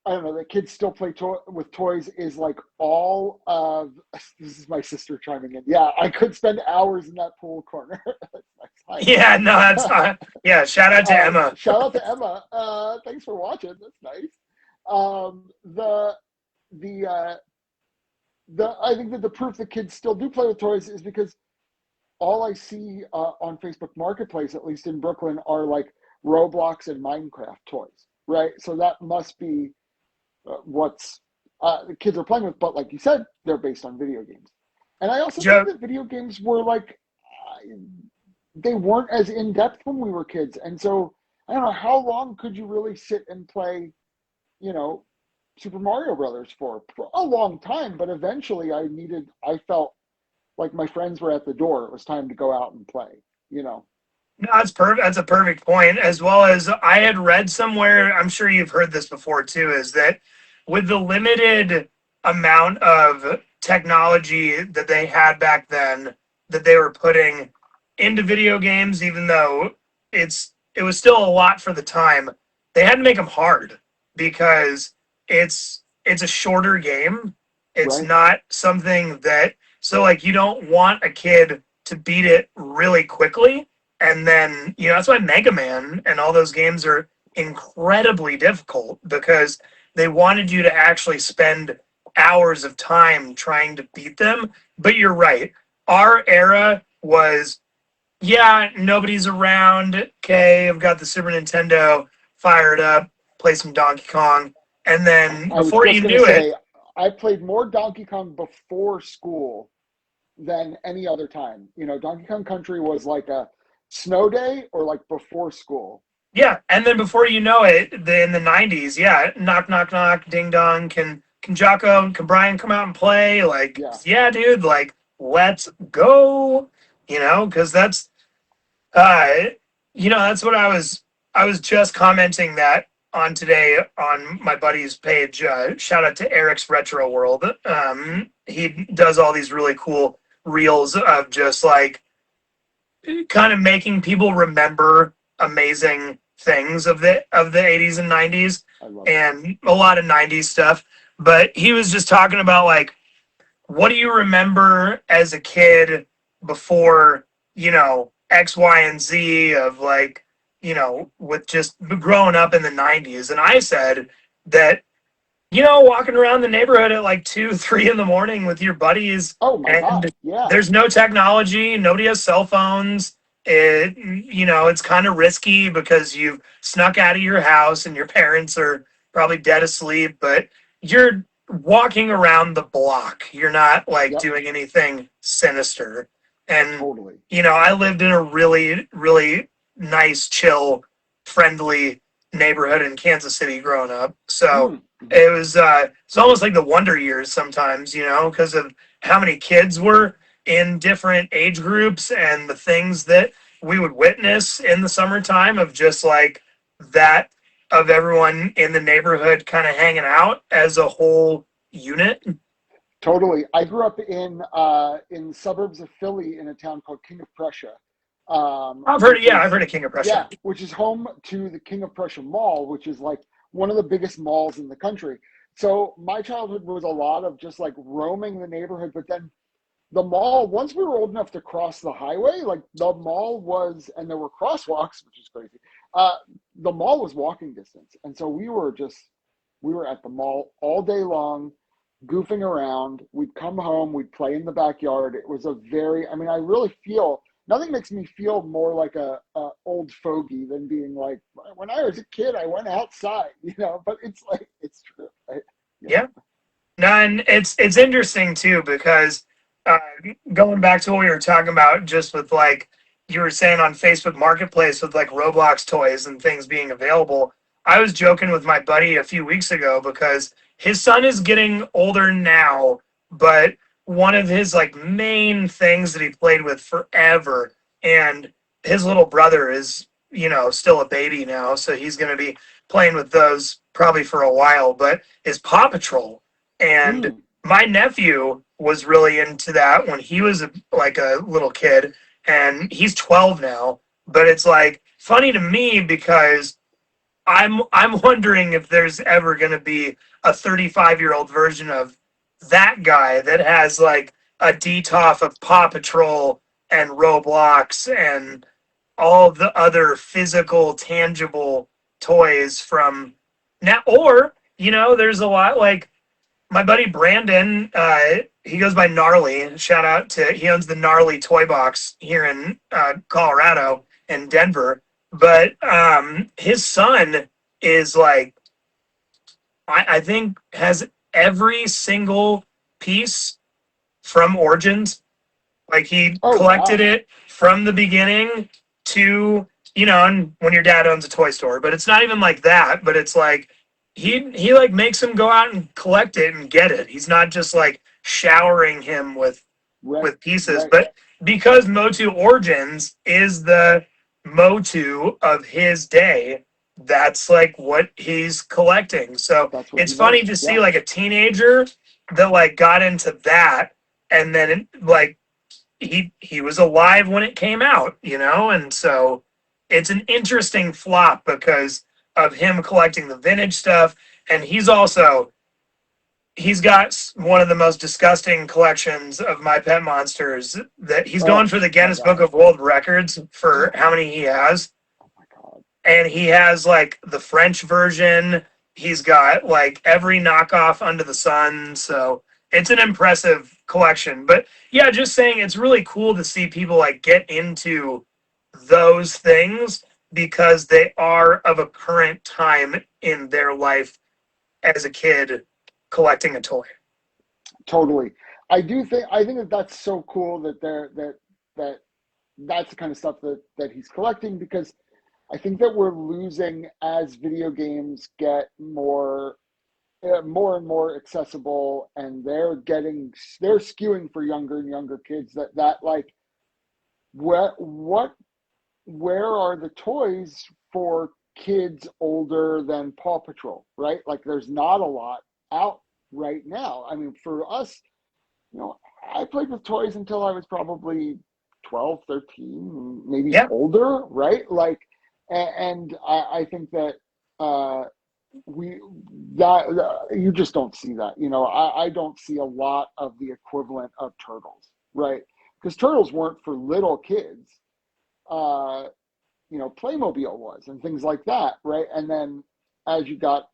I don't know, that kids still play with toys is like all of, this is my sister chiming in. Yeah, I could spend hours in that pool corner. That's nice. Hi, Yeah, no, that's yeah. Shout out to Emma. Emma. Shout out to Emma. Thanks for watching. That's nice. The, I think that the proof that kids still do play with toys is because all I see on Facebook Marketplace, at least in Brooklyn, are like Roblox and Minecraft toys, right? So that must be what's the kids are playing with. But like you said, they're based on video games. And I also think Joe, that video games were like, they weren't as in depth when we were kids. And so I don't know, how long could you really sit and play, you know, Super Mario Brothers for a long time, but eventually I felt like my friends were at the door. It was time to go out and play, you know. No, that's perfect. That's a perfect point. As well as I had read somewhere, I'm sure you've heard this before too, is that with the limited amount of technology that they had back then, that they were putting into video games, even though it was still a lot for the time, they had to make them hard because it's a shorter game. It's Right? not something that so like you don't want a kid to beat it really quickly and then, that's why Mega Man and all those games are incredibly difficult because they wanted you to actually spend hours of time trying to beat them. But you're right. Our era was, yeah, nobody's around. Okay, I've got the Super Nintendo fired up, play some Donkey Kong. And then I was before just you gonna knew it, say I played more Donkey Kong before school than any other time. You know, Donkey Kong Country was like a snow day or like before school. yeah, and then before you know it, in the '90s, yeah, knock, knock, knock, ding dong. Can Giaco, can Brian come out and play? Like, Yeah. yeah, dude, like, let's go. Because uh, that's what I was just commenting that on today on my buddy's page. Shout out to Eric's Retro World. He does all these really cool reels of just like kind of making people remember amazing things of the 80s and 90s I love that. and a lot of 90s stuff. But he was just talking about like what do you remember as a kid before, X, Y, and Z of like, with just growing up in the 90s. And I said that, walking around the neighborhood at like 2, 3 in the morning with your buddies, Oh my and God. Yeah. there's no technology, nobody has cell phones. It's kind of risky because you've snuck out of your house and your parents are probably dead asleep, but you're walking around the block. You're not like Yep. doing anything sinister. And, Totally. I lived in a really, really nice, chill, friendly neighborhood in Kansas City growing up. So Mm. Mhm. it's almost like the Wonder Years sometimes, because of how many kids were in different age groups and the things that we would witness in the summertime of just like that of everyone in the neighborhood kind of hanging out as a whole unit. Totally. I grew up in suburbs of Philly in a town called King of Prussia, which I've is heard of King of yeah, Prussia. which is home to the King of Prussia Mall, which is like one of the biggest malls in the country. So my childhood was a lot of just like roaming the neighborhood, but then the mall, once we were old enough to cross the highway, like the mall was, and there were crosswalks, which is crazy. Uh, the mall was walking distance, and so we were at the mall all day long, goofing around. We'd come home, we'd play in the backyard. It was a very, I mean, I really feel nothing makes me feel more like a old fogey than being like when I was a kid, I went outside, you know. But it's like it's true, right? Yeah. Yeah. No, and it's interesting too because uh, going back to what we were talking about, just with like you were saying on Facebook Marketplace with like Roblox toys and things being available. I was joking with my buddy a few weeks ago because his son is getting older now, but one of his like main things that he played with forever, and his little brother is still a baby now, so he's going to be playing with those probably for a while. But is Paw Patrol. And Mm. my nephew was really into that when he was like a little kid, and he's 12 now. But it's like funny to me because I'm wondering if there's ever going to be a 35-year-old version of that guy that has like a DTOF of Paw Patrol and Roblox and all the other physical, tangible toys from now. Or, there's a lot like my buddy Brandon, he goes by Gnarly. Shout out to he owns the Gnarly Toy Box here in Colorado and Denver. But his son is like I think has every single piece from Origins. Like he Oh collected wow. it from the beginning to you know, and when your dad owns a toy store, but it's not even like that. But it's like he like makes him go out and collect it and get it. He's not just like showering him Right, with pieces. right. But because Motu Origins is the Motu of his day, that's like what he's collecting. So That's what it's he funny knows. to Yeah, see like a teenager that like got into that, and then like he was alive when it came out, you know, and so it's an interesting flop because of him collecting the vintage stuff, and he's got one of the most disgusting collections of My Pet Monsters. That he's going oh for the my Guinness Book God. of World Records for how many he has, Oh my God. and he has like the French version. He's got like every knockoff under the sun. So it's an impressive collection. But yeah, just saying it's really cool to see people like get into those things because they are of a current time in their life as a kid collecting a toy. Totally. I think that that's so cool that that that's the kind of stuff that he's collecting, because I think that we're losing as video games get more and more accessible, and they're skewing for younger and younger kids, that like what where are the toys for kids older than Paw Patrol, right? Like there's not a lot out right now. I mean, for us, you know, I played with toys until I was probably 12, 13, maybe Yeah. older, right? Like, and I think that uh, we that you just don't see that. You know, I don't see a lot of the equivalent of Turtles, right? Because Turtles weren't for little kids. Uh, Playmobil was, and things like that, right? And then as you got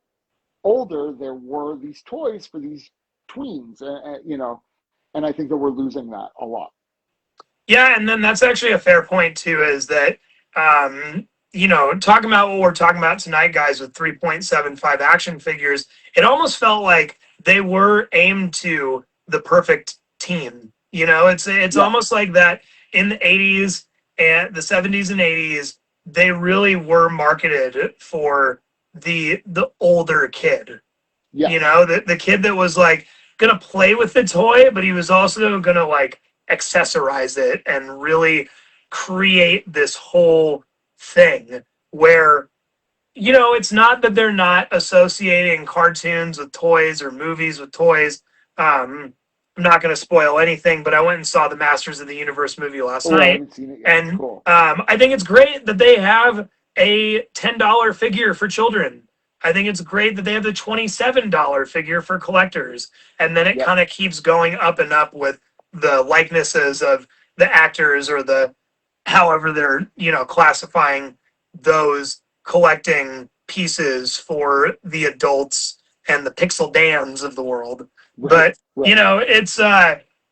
older, there were these toys for these tweens, and I think that we're losing that a lot. Yeah, and then that's actually a fair point too, is that you know, talking about what we're talking about tonight, guys, with 3.75 action figures, it almost felt like they were aimed to the perfect teen. You know, it's Yeah, almost like that in the 80s and the 70s and 80s, they really were marketed for the older kid. You yes, know, the kid that was like gonna play with the toy, but he was also gonna like accessorize it and really create this whole thing where, you know, it's not that they're not associating cartoons with toys or movies with toys. I'm not going to spoil anything, but I went and saw the Masters of the Universe movie last oh, I night, haven't seen it yet. and Cool. I think it's great that they have a $10 figure for children. I think it's great that they have the $27 figure for collectors, and then it Yep. kind of keeps going up and up with the likenesses of the actors or the however they're, you know, classifying those collecting pieces for the adults and the pixel dans of the world. Right, But you right. know,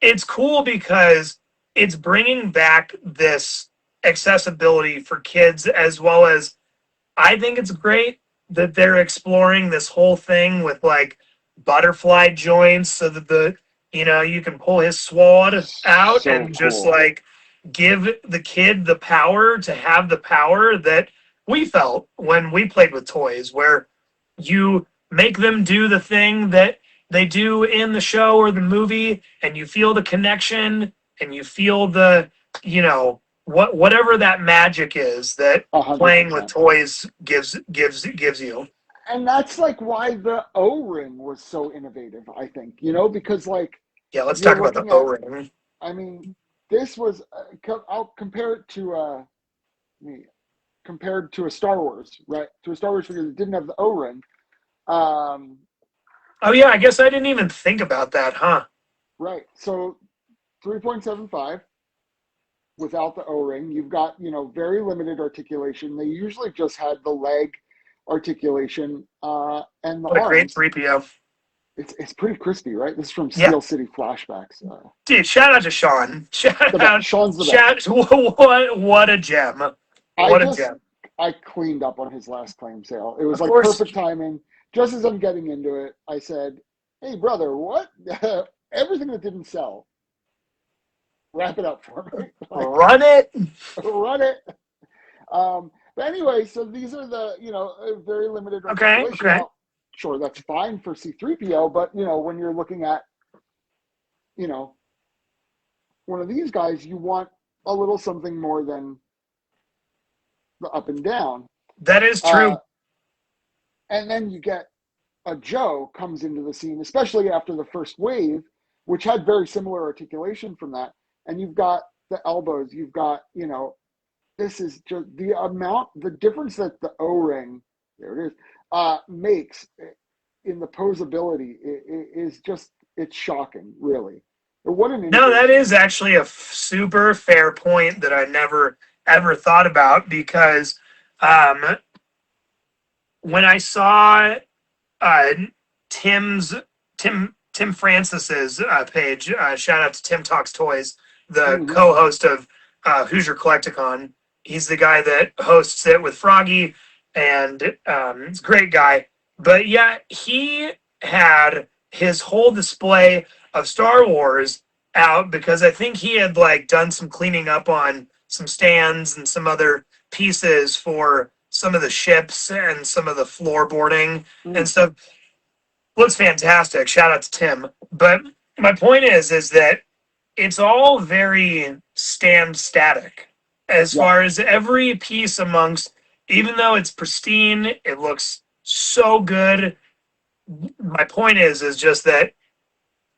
it's cool because it's bringing back this accessibility for kids, as well as I think it's great that they're exploring this whole thing with like butterfly joints so that the, you know, you can pull his sword out So and just cool. like give the kid the power to have the power that we felt when we played with toys, where you make them do the thing that they do in the show or the movie, and you feel the connection and you feel the, you know, whatever that magic is that A hundred playing with percent. toys gives you. And that's like why the O-ring was so innovative, I think, because like Yeah, let's you're talk about the looking O at, ring. I mean, this was, I'll compare it to, compared to a Star Wars, right? To a Star Wars figure that didn't have the O-ring. Um, Oh yeah, I guess I didn't even think about that, huh? right. So 3.75 without the O-ring, you've got, very limited articulation. They usually just had the leg articulation and the What a great arms. 3PO. It's pretty crispy, right? This is from Yeah, Steel City Flashbacks. dude, shout out to Sean. The Shout best. out, Sean's the best. shout. What a gem. I What a just gem. I cleaned up on his last claim sale. It was Of like course, perfect timing. Just as I'm getting into it, I said, "Hey, brother, what? Everything that didn't sell, wrap it up for me. Like, run it. run it." But anyway, so these are the, very limited Okay, articulation. okay. Now, sure, that's fine for C3PO, but, when you're looking at, you know, one of these guys, you want a little something more than the up and down. That is Uh, true. and then you get a Joe comes into the scene, especially after the first wave, which had very similar articulation from that. And you've got the elbows, you've got, this is just the difference that the O-ring, there it is, makes in the posability is just, it's shocking, really. But what an No, that innovation. is actually a super fair point that I never ever thought about because um, when I saw uh, Tim's Tim Francis's page. Shout out to Tim Talks Toys, the Mm-hmm. co-host of Hoosier Collecticon. He's the guy that hosts it with Froggy, and he's a great guy. But yeah, he had his whole display of Star Wars out because I think he had like done some cleaning up on some stands and some other pieces for some of the ships and some of the floorboarding and Mm. stuff. Looks fantastic. Shout out to Tim. But my point is that it's all very stand static as Yeah, far as every piece amongst, even though it's pristine, it looks so good. My point is just that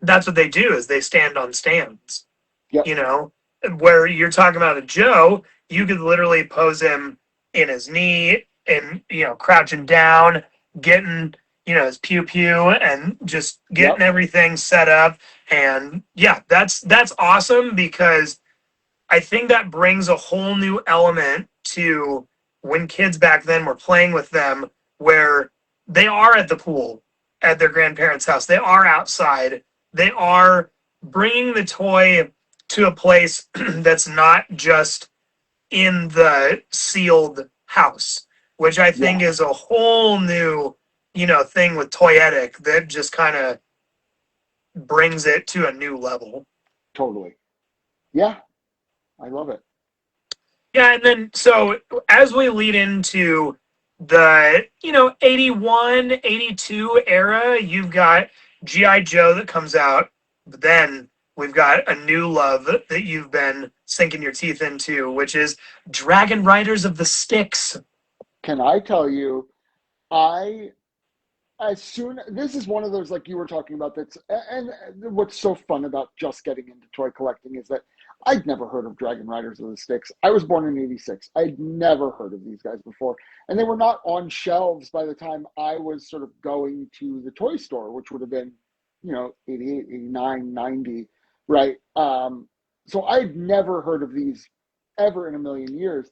that's what they do is they stand on stands, yep, you know, where you're talking about a Joe, you could literally pose him in his knee and, crouching down, getting, his pew pew and just getting yep, everything set up. And yeah, that's awesome because I think that brings a whole new element to when kids back then were playing with them, where they are at the pool at their grandparents' house. They are outside. They are bringing the toy to a place that's not just in the sealed house, which I yeah, think is a whole new, thing with toyetic that just kind of brings it to a new level. totally. Yeah, I love it. Yeah, and then so as we lead into the 81, 82 era, you've got GI Joe that comes out, but then we've got a new love that you've been sinking your teeth into, which is Dragon Riders of the Sticks. Can I tell you, I this is one of those like you were talking about that's and what's so fun about just getting into toy collecting is that I'd never heard of Dragon Riders of the Sticks. I was born in 86. I'd never heard of these guys before, and they were not on shelves by the time I was sort of going to the toy store, which would have been 88, 89, 90, right? So I'd never heard of these ever in a million years.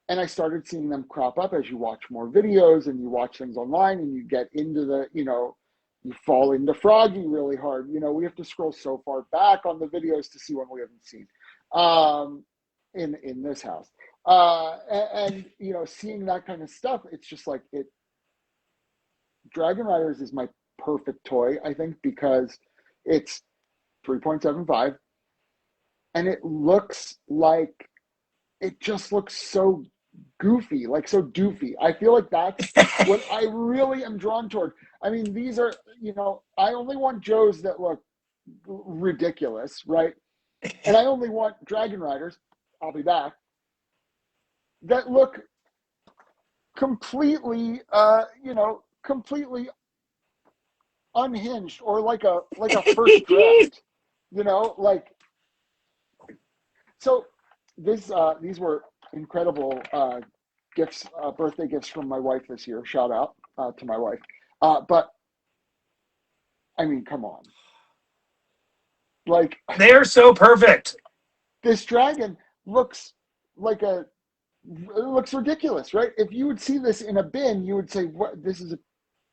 And I started seeing them crop up as you watch more videos and you watch things online and you get into you fall into Froggy really hard. We have to scroll so far back on the videos to see one we haven't seen in this house. Seeing that kind of stuff, it's just like Dragon Riders is my perfect toy, I think, because it's 3.75 and it just looks so goofy, like so doofy. I feel like that's what I really am drawn toward. I mean, these are, I only want Joes that look ridiculous, right? And I only want Dragon Riders, I'll be back, that look completely, completely unhinged or like a first draft, like so these were incredible gifts, birthday gifts from my wife this year. Shout out to my wife. But I mean, come on. Like They are so perfect. this dragon looks like it looks ridiculous, right? If you would see this in a bin, you would say, "What? This is a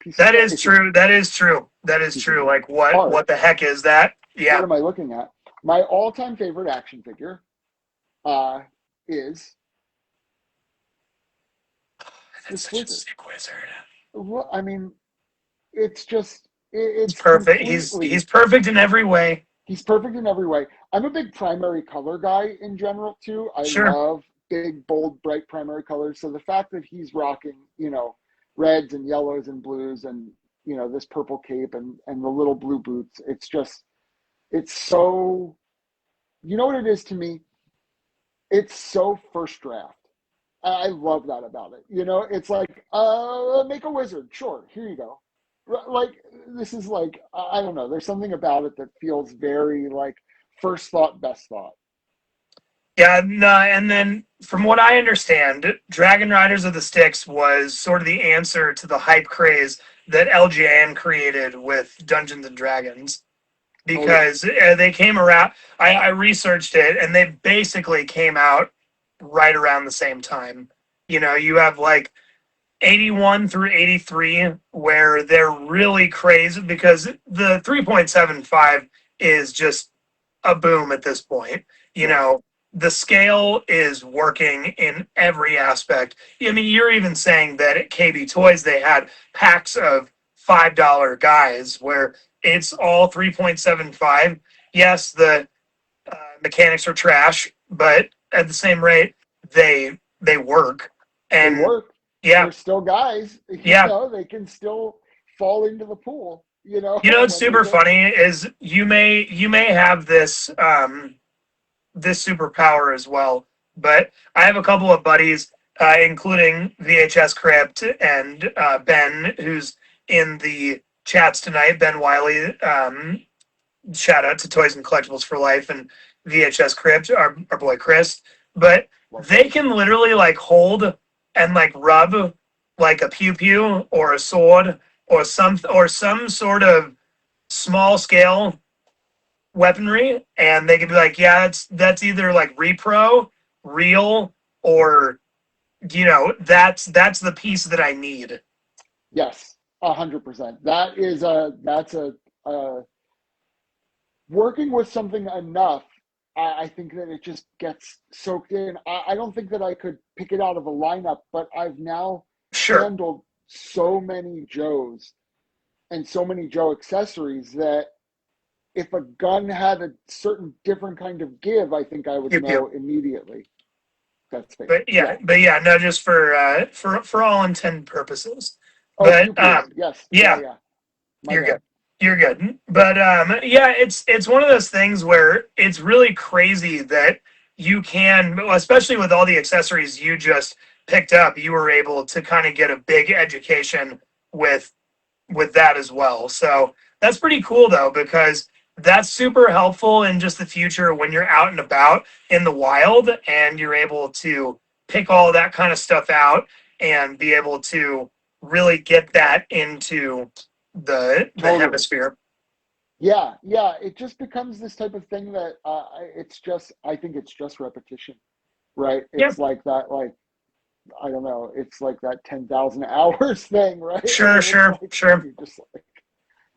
piece of That trash." is true. That is true. That is Piece of true. Like art. what the heck is that? What Yeah. am I looking at? My all-time favorite action figure is That's this such a wizard. sick wizard. Well, I mean, it's just He's it's perfect. He's completely perfect in every way. he's perfect in every way. I'm a big primary color guy in general too. I Sure. love big, bold, bright primary colors. So the fact that he's rocking, reds and yellows and blues and, this purple cape and the little blue boots, it's so, you know what it is to me? It's so first draft. I love that about it. It's like, make a wizard. Sure, here you go. Like, this is like, I don't know. There's something about it that feels very like first thought, best thought. Yeah, no, and then from what I understand, Dragon Riders of the Styx was sort of the answer to the hype craze that LJN created with Dungeons and Dragons. Because they came around, I researched it, and they basically came out right around the same time. You have like 81 through 83 where they're really crazy because the 3.75 is just a boom at this point. The scale is working in every aspect. I mean, you're even saying that at KB Toys they had packs of $5 guys where it's all 3.75. Yes, the mechanics are trash, but at the same rate, they work. And they work. Yeah, they're still guys. They can still fall into the pool. What's super funny is you may have this this superpower as well, but I have a couple of buddies, including VHS Crypt and Ben, who's in the chats tonight. Ben Wiley, shout out to Toys and Collectibles for Life and VHS Crypt, our boy Chris. But they can literally like hold and like rub like a pew pew or a sword or some sort of small scale weaponry, and they could be like, yeah, that's either like repro, real, or that's the piece that I need. Yes, 100%. That's a working with something enough. I think that it just gets soaked in. I don't think that I could pick it out of a lineup, but I've now handled so many Joes and so many Joe accessories that if a gun had a certain different kind of give, I think I would know immediately. That's fake. But no, just for all intended purposes. Oh, but yes, you're good. You're good. But it's one of those things where it's really crazy that you can, especially with all the accessories you just picked up, you were able to kind of get a big education with that as well. So that's pretty cool though, because that's super helpful in just the future when you're out and about in the wild and you're able to pick all that kind of stuff out and be able to really get that into the hemisphere. Yeah. It just becomes this type of thing that I think it's just repetition, right? It's like that, like, I don't know. It's like that 10,000 hours thing, right? Sure. Just like,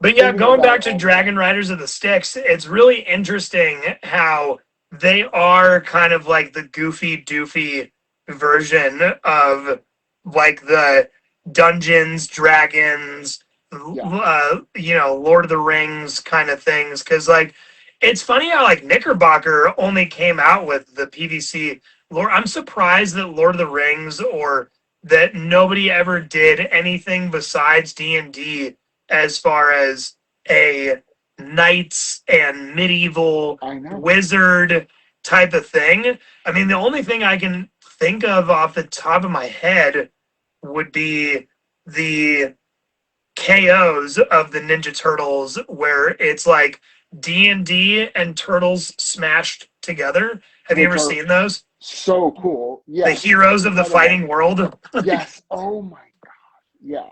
but yeah, going back to Dragon Riders of the Styx, it's really interesting how they are kind of like the goofy, doofy version of like the Dungeons, Dragons, Lord of the Rings kind of things. Because like, it's funny how like Knickerbocker only came out with the PVC lore. I'm surprised that Lord of the Rings or that nobody ever did anything besides D&D as far as a knights and medieval wizard type of thing. I mean, the only thing I can think of off the top of my head would be the KOs of the Ninja Turtles, where it's like D&D and Turtles smashed together. Have you ever seen those? So cool. Yeah. The heroes of the fighting world. Yes. Oh my God. Yeah.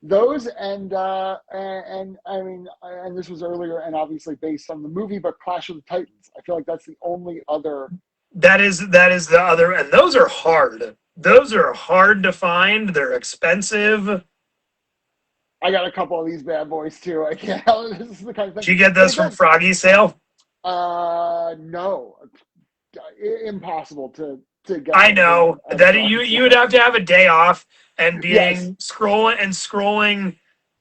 Those and I mean, and this was earlier and obviously based on the movie, but Clash of the Titans. I feel like that's the only other. That is the other, and those are hard. Those are hard to find. They're expensive. I got a couple of these bad boys too. I can't. This is the kind of thing. Did you get those from Froggy Sale? No, impossible to get. I know that you would have to have a day off and scrolling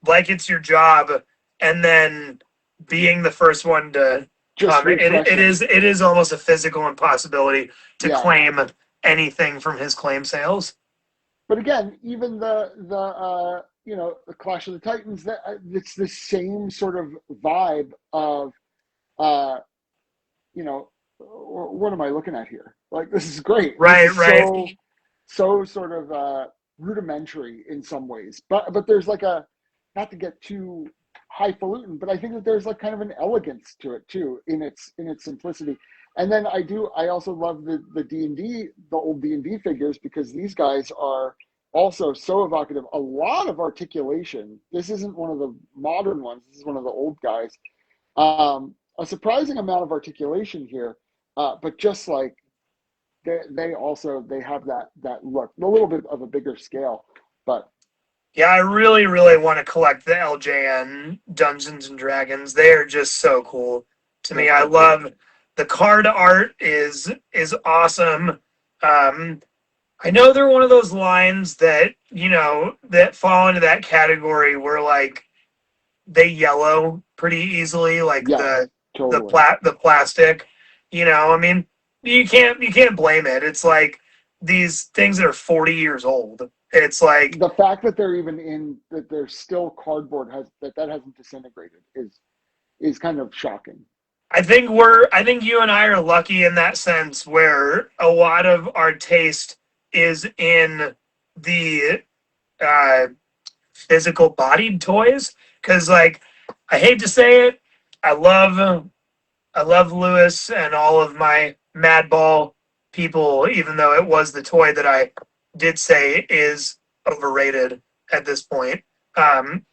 like it's your job, and then being the first one to come. It is almost a physical impossibility to claim anything from his claim sales. But again, even the the Clash of the Titans, that it's the same sort of vibe of uh, what am I looking at here? Like, this is great. This Right, is right. so sort of rudimentary in some ways. But there's like a, not to get too highfalutin, but I think that there's like kind of an elegance to it too in its simplicity. And then I also love the D&D, the old D&D figures, because these guys are also so evocative. A lot of articulation. This isn't one of the modern ones. This is one of the old guys. A surprising amount of articulation here, but just like they have that look, a little bit of a bigger scale. But Yeah, I really, really want to collect the LJN Dungeons and Dragons. They are just so cool to me. I love the card art is awesome. I know they're one of those lines that, that fall into that category where like they yellow pretty easily, like yes, totally. the plastic. I mean, you can't blame it. It's like these things that are 40 years old. It's like The fact that they're even that they're still cardboard that hasn't disintegrated is kind of shocking. I think you and I are lucky in that sense where a lot of our taste is in the uh, physical bodied toys. Because like, I hate to say it, I love I love Lewis and all of my Madball people, even though it was the toy that I did say is overrated at this point.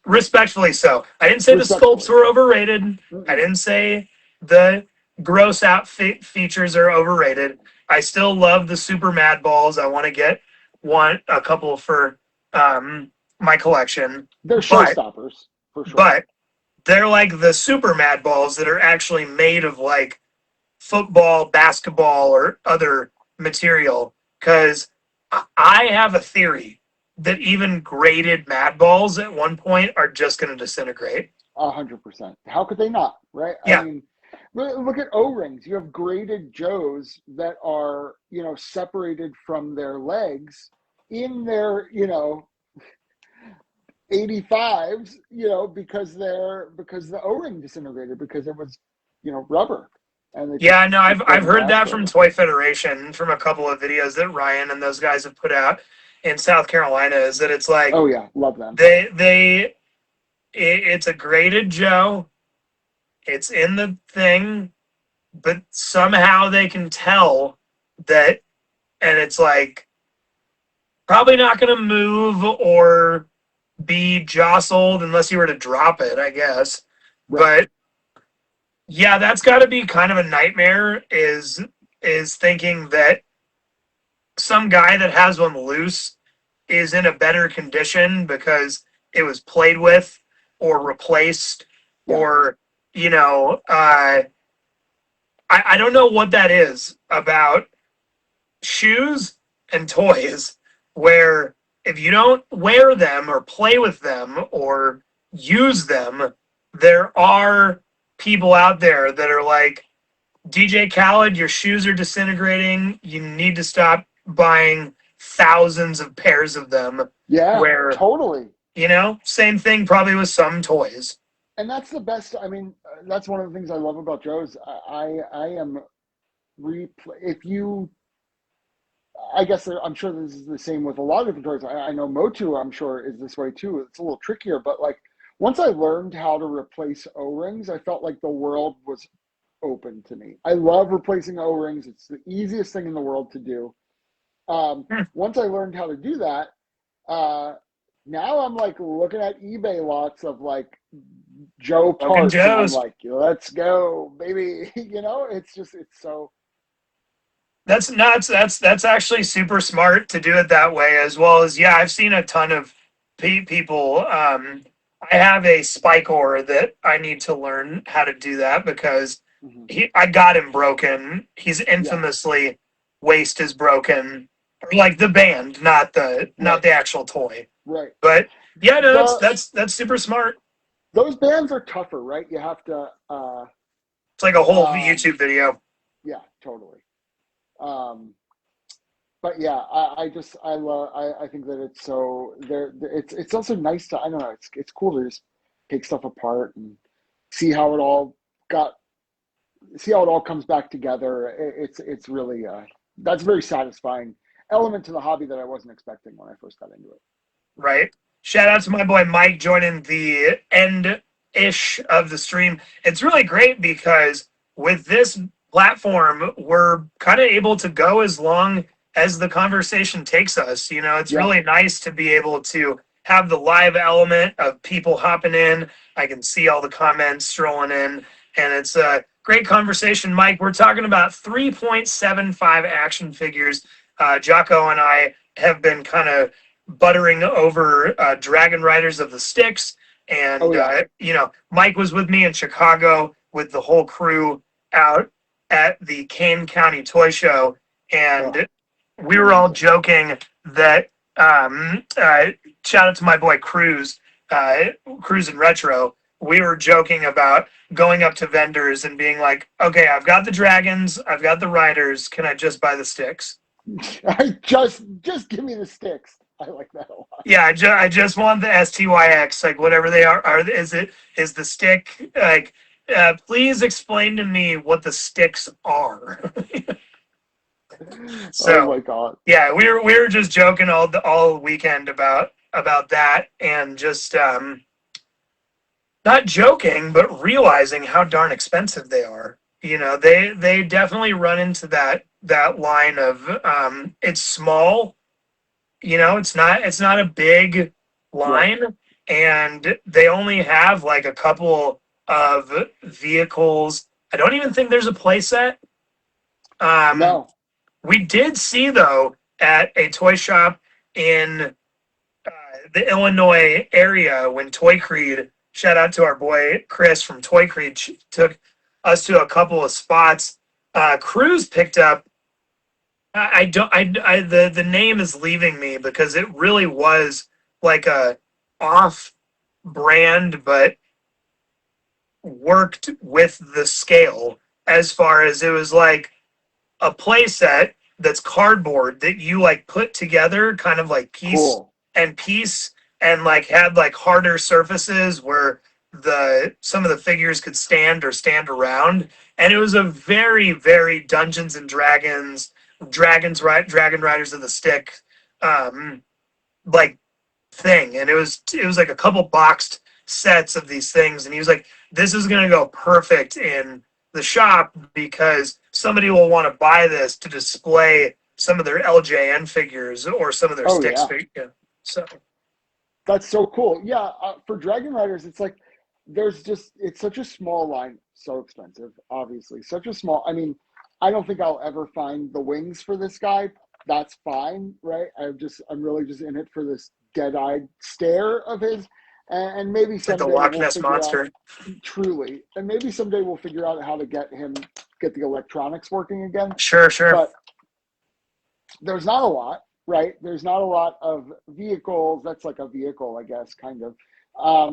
Respectfully so. I didn't say the sculpts were overrated. I didn't say the gross out features are overrated. I still love the Super Mad Balls. I want to get a couple for my collection. They're But showstoppers for sure. but they're like the Super Mad Balls that are actually made of like football, basketball, or other material. Because I have a theory that even graded Mad Balls at one point are just going to disintegrate. 100%. How could they not? Right? Yeah. I mean, look at O-rings. You have graded Joes that are separated from their legs in their 85s, because the O-ring disintegrated because it was, rubber, and Yeah, no, it I've doesn't heard last that very from long. Toy Federation from a couple of videos that Ryan and those guys have put out in South Carolina. Is that it's like Oh yeah, love them. it's a graded Joe. It's in the thing, but somehow they can tell that, and it's like probably not going to move or be jostled unless you were to drop it, I guess. Right. But yeah, that's got to be kind of a nightmare. Is thinking that some guy that has one loose is in a better condition because it was played with or replaced Yeah. or I don't know what that is about shoes and toys where if you don't wear them or play with them or use them, there are people out there that are like, DJ Khaled, your shoes are disintegrating. You need to stop buying thousands of pairs of them. Yeah, Where, totally. same thing probably with some toys. And that's the best. I mean, that's one of the things I love about Joe's. I am if you, I guess I'm sure this is the same with a lot of different toys. I know Motu, I'm sure, is this way too. It's a little trickier, but like once I learned how to replace O-rings, I felt like the world was open to me. I love replacing O-rings. It's the easiest thing in the world to do. Once I learned how to do that, now I'm like looking at eBay lots of like Joe parts, and I'm like, let's go, baby. It's so. That's nuts. That's actually super smart to do it that way, as well as yeah. I've seen a ton of people. I have a spike ore that I need to learn how to do that because I got him broken. He's infamously waist is broken, like the band, not the actual toy. Right. But yeah, no, that's super smart. Those bands are tougher, right? You have to. It's like a whole YouTube video. Yeah, totally. but yeah, I just I love I think that it's so there. It's also nice to, I don't know, it's cool to just take stuff apart and see how it all got see how it all comes back together. It's really that's a very satisfying element to the hobby that I wasn't expecting when I first got into it. Right. Shout out to my boy Mike joining the end ish of the stream. It's really great because with this platform, we're kind of able to go as long as the conversation takes us. You know, it's Yeah. really nice to be able to have the live element of people hopping in. I can see all the comments strolling in, and it's a great conversation. Mike, we're talking about 3.75 action figures. Giaco and I have been kind of buttering over Dragon Riders of the Sticks. Oh And, yeah. Mike was with me in Chicago with the whole crew out at the Kane County Toy Show. Oh, And we were all amazing. joking that, shout out to my boy Cruz, Cruz and Retro. We were joking about going up to vendors and being like, okay, I've got the dragons, I've got the riders. Can I just buy the sticks? I just give me the sticks. I like that a lot. Yeah, I just want the STYX, like whatever they are. Is the stick like? Please explain to me what the sticks are. Oh So my God. yeah, we were just joking all weekend about that, and just not joking, but realizing how darn expensive they are. You know, they definitely run into that line of it's small. You know, it's not a big Yep. line, and they only have like a couple of vehicles. I don't even think there's a playset. Um, No. we did see though at a toy shop in the Illinois area when Toy Creed. Shout out to our boy Chris from Toy Creed. Took us to a couple of spots. Cruz picked up. I don't. The name is leaving me because it really was like a off brand, but worked with the scale as far as it was like a playset that's cardboard that you like put together kind of like piece Cool. and piece, and like had like harder surfaces where the some of the figures could stand or stand around, and it was a very very Dungeons and Dragon Riders of the Stick um like thing, and it was like a couple boxed sets of these things, and he was like, this is going to go perfect in the shop because somebody will want to buy this to display some of their LJN figures or some of their Oh sticks yeah. figures. Yeah. So That's so cool. Yeah. For Dragon Riders, it's like it's such a small line, so expensive, obviously. Such a small, I mean, I don't think I'll ever find the wings for this guy. That's fine, right? I'm really just in it for this dead-eyed stare of his. And maybe like the someday Loch we'll Ness figure out, monster. truly, and maybe someday we'll figure out how to get the electronics working again. Sure, sure. But there's not a lot, right? There's not a lot of vehicles. That's like a vehicle, I guess, kind of.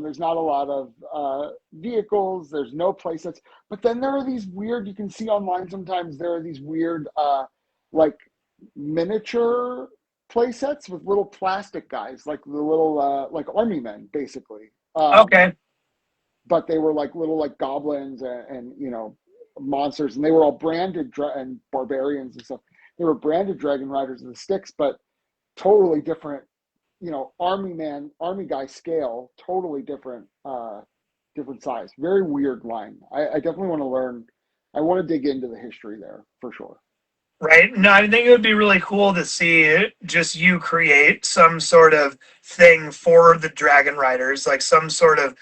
There's not a lot of vehicles. There's no playsets. But then there are these weird, you can see online sometimes, there are these weird, like miniature playsets with little plastic guys, like the little, like army men, basically. Okay. But they were like little, like goblins and monsters, and they were all branded and barbarians and stuff. They were branded Dragon Riders of the Sticks, but totally different, army guy scale, totally different size. Very weird line. I definitely want to learn. I want to dig into the history there for sure. Right. No, I think it would be really cool to see just you create some sort of thing for the Dragon Riders, like some sort of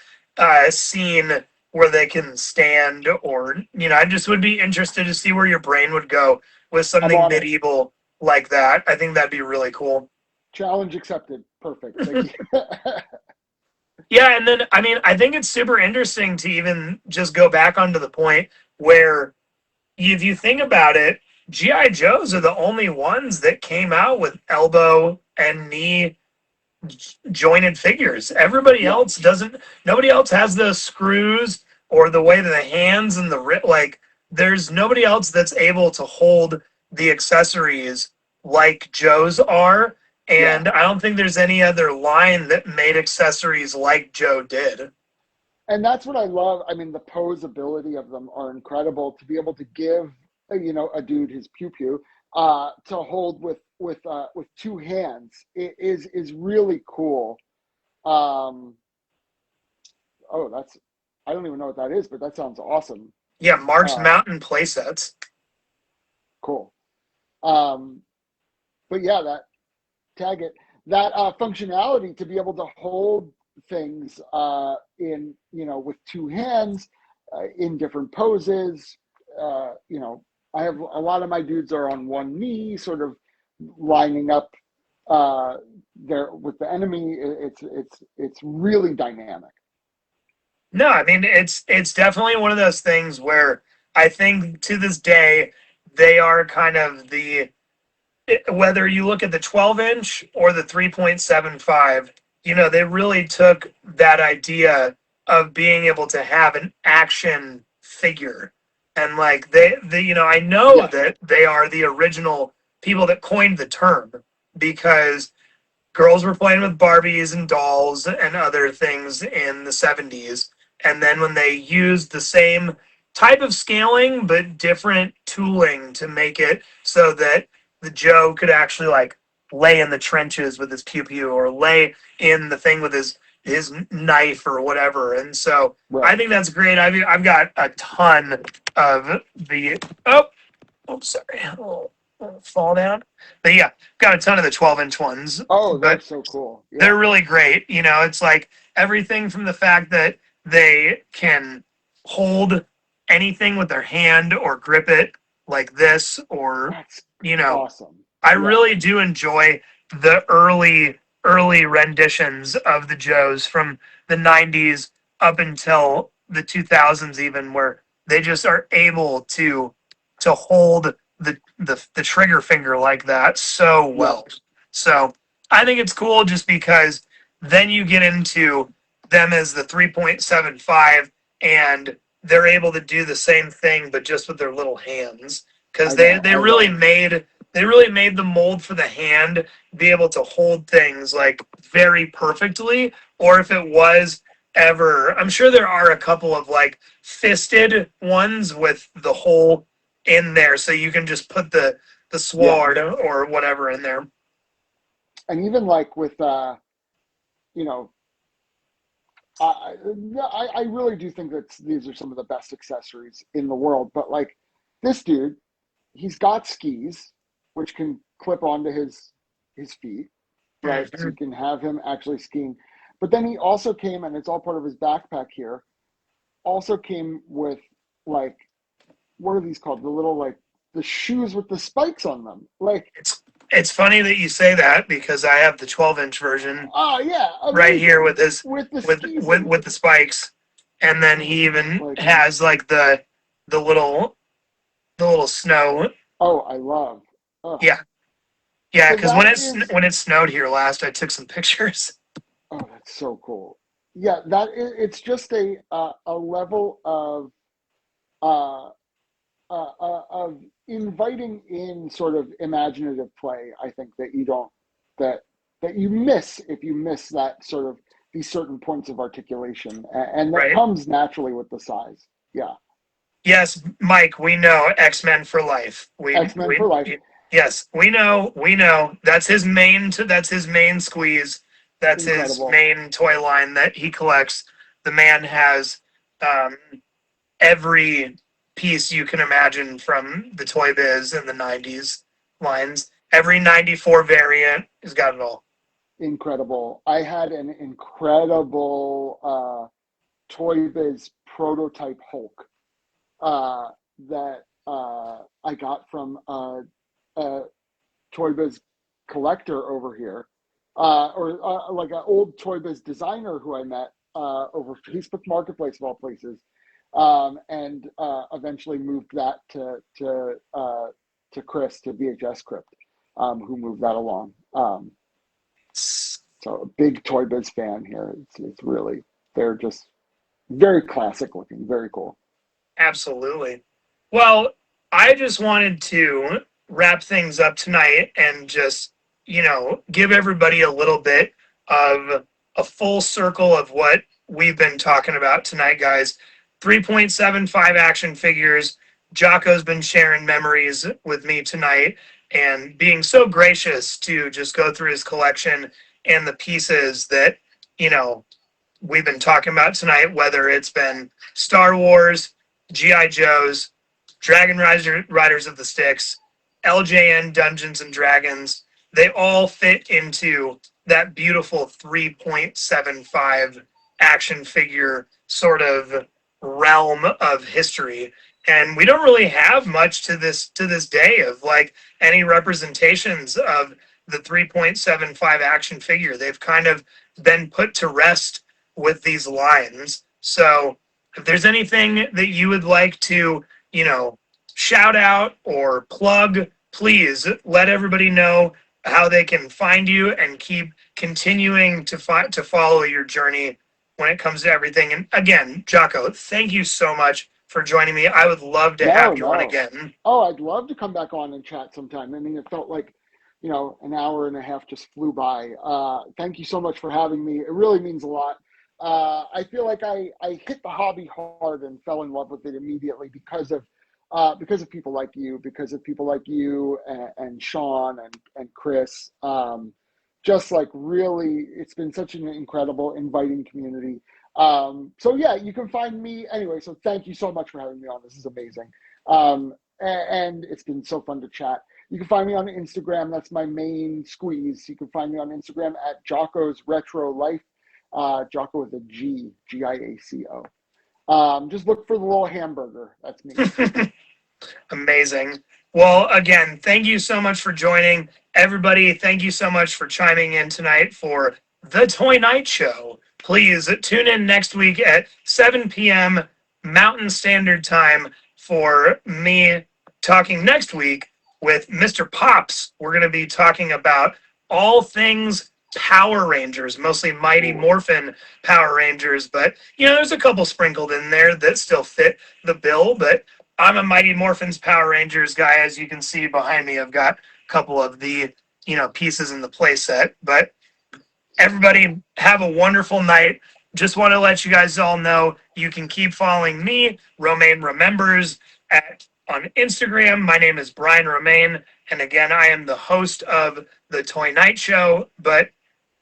scene where they can stand, or I just would be interested to see where your brain would go with I'm something on it. medieval like that. I think that'd be really cool. Challenge accepted. Perfect. Thank you. Yeah, and then I mean, I think it's super interesting to even just go back onto the point where if you think about it, GI Joes are the only ones that came out with elbow and knee jointed figures. Everybody Yeah. else doesn't. Nobody else has the screws or the way that the hands and the like. There's nobody else that's able to hold the accessories like Joe's are. Yeah. And I don't think there's any other line that made accessories like Joe did. And that's what I love. I mean, the posability of them are incredible. To be able to give, a dude his pew pew, to hold with two hands is really cool. Um, oh, that's I don't even know what that is, but that sounds awesome. Yeah, Mark's Uh, Mountain playsets. cool. Um, but yeah, that tag it that functionality to be able to hold things in with two hands in different poses. I have a lot of my dudes are on one knee, sort of lining up there with the enemy. It's really dynamic. No, I mean it's definitely one of those things where I think to this day they are kind of the whether you look at the 12-inch or the 3.75, they really took that idea of being able to have an action figure. And like I know Yes, that they are the original people that coined the term because girls were playing with Barbies and dolls and other things in the 70s. And then when they used the same type of scaling but different tooling to make it so that the Joe could actually like lay in the trenches with his pew pew or lay in the thing with his knife or whatever. And so I right. think that's great. I've got a ton of the sorry, fall down. But yeah, got a ton of the 12-inch ones, Oh, they're but so cool. they're Yeah, really great. It's like everything from the fact that they can hold anything with their hand or grip it like this, or, that's you know, awesome. I Yeah, really do enjoy the early renditions of the Joes from the 90s up until the 2000s even where they just are able to hold the trigger finger like that so yep. well. So I think it's cool just because then you get into them as the 3.75 and they're able to do the same thing but just with their little hands because I they, know. they I really love. made they really made the mold for the hand be able to hold things like very perfectly. Or if it was ever, I'm sure there are a couple of like fisted ones with the hole in there so you can just put the Yeah, sword or whatever in there. and even like with you know, I I really do think that these are some of the best accessories in the world. But like this dude, he's got skis, which can clip onto his feet, right? So you Mhm. can have him actually skiing. But then he also came, and it's all part of his backpack here. Also came with like what are these called? The little like the shoes with the spikes on them. Like, It's funny that you say that because I have the 12-inch version oh yeah, right here amazing with his with the with skis with in it. with the spikes, and then Oh, he that's even like has like the little the little snow. oh, I love. Oh, Yeah, yeah. so Because that is when it snowed here last, I took some pictures. oh, that's so cool. Yeah, that it's just a level uh, of inviting in sort of imaginative play. I think that you don't that that you miss if you miss that sort of these certain points of articulation, and that Right. comes naturally with the size. Yeah, Yes, Mike. We know X-Men for life. X-Men for life, Yes, we know. We know. That's his main. That's his main squeeze. That's his incredible, main toy line that he collects. The man has um, every piece you can imagine from the Toy Biz in the 90s lines. Every 94 variant has got it all. incredible. I had an incredible Toy Biz prototype Hulk uh, that I got from a Toy Biz collector over here, or like an old Toy Biz designer who I met over Facebook Marketplace of all places, and eventually moved that to Chris to VHS Crypt, who moved that along. So a big Toy Biz fan here. It's really they're just very classic looking, very cool. Absolutely. Well, I just wanted to wrap things up tonight and just, give everybody a little bit of a full circle of what we've been talking about tonight, guys. 3.75 action figures. Giaco's been sharing memories with me tonight and being so gracious to just go through his collection and the pieces that, you know, we've been talking about tonight, whether it's been Star Wars, G.I. Joes, Riders of the Sticks, LJN Dungeons and Dragons. They all fit into that beautiful 3.75 action figure sort of realm of history. And we don't really have much to this day of like any representations of the 3.75 action figure. They've kind of been put to rest with these lines. So if there's anything that you would like to, shout out or plug, please let everybody know how they can find you and keep continuing to follow your journey when it comes to everything. And again, Giaco, thank you so much for joining me. I would love to No, have you on no. again. Oh, I'd love to come back on and chat sometime. I mean, it felt like, an hour and a half just flew by. Thank you so much for having me. It really means a lot. I feel like I hit the hobby hard and fell in love with it immediately because of people like you, and Sean and Chris. Just like really, it's been such an incredible, inviting community. So yeah, you can find me anyway. So thank you so much for having me on. This is amazing. And it's been so fun to chat. You can find me on Instagram. That's my main squeeze. You can find me on Instagram at Giaco's Retro Life. Giaco with a Giaco. Just look for the little hamburger. That's me. Amazing. Well, again, thank you so much for joining. Everybody, thank you so much for chiming in tonight for the Toynight Show. Please tune in next week at 7 p.m. Mountain Standard Time for me talking next week with Mr. Pops. We're going to be talking about all things Power Rangers, mostly Mighty Morphin Power Rangers, but there's a couple sprinkled in there that still fit the bill. But I'm a Mighty Morphins Power Rangers guy, as you can see behind me. I've got a couple of the pieces in the playset. But everybody, have a wonderful night. Just want to let you guys all know you can keep following me, Romaine Remembers, on Instagram. My name is Brian Romaine, and again, I am the host of the Toynight Show. But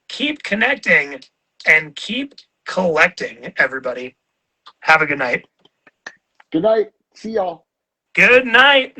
keep connecting and keep collecting, everybody. Have a good night. Good night. See y'all. Good night.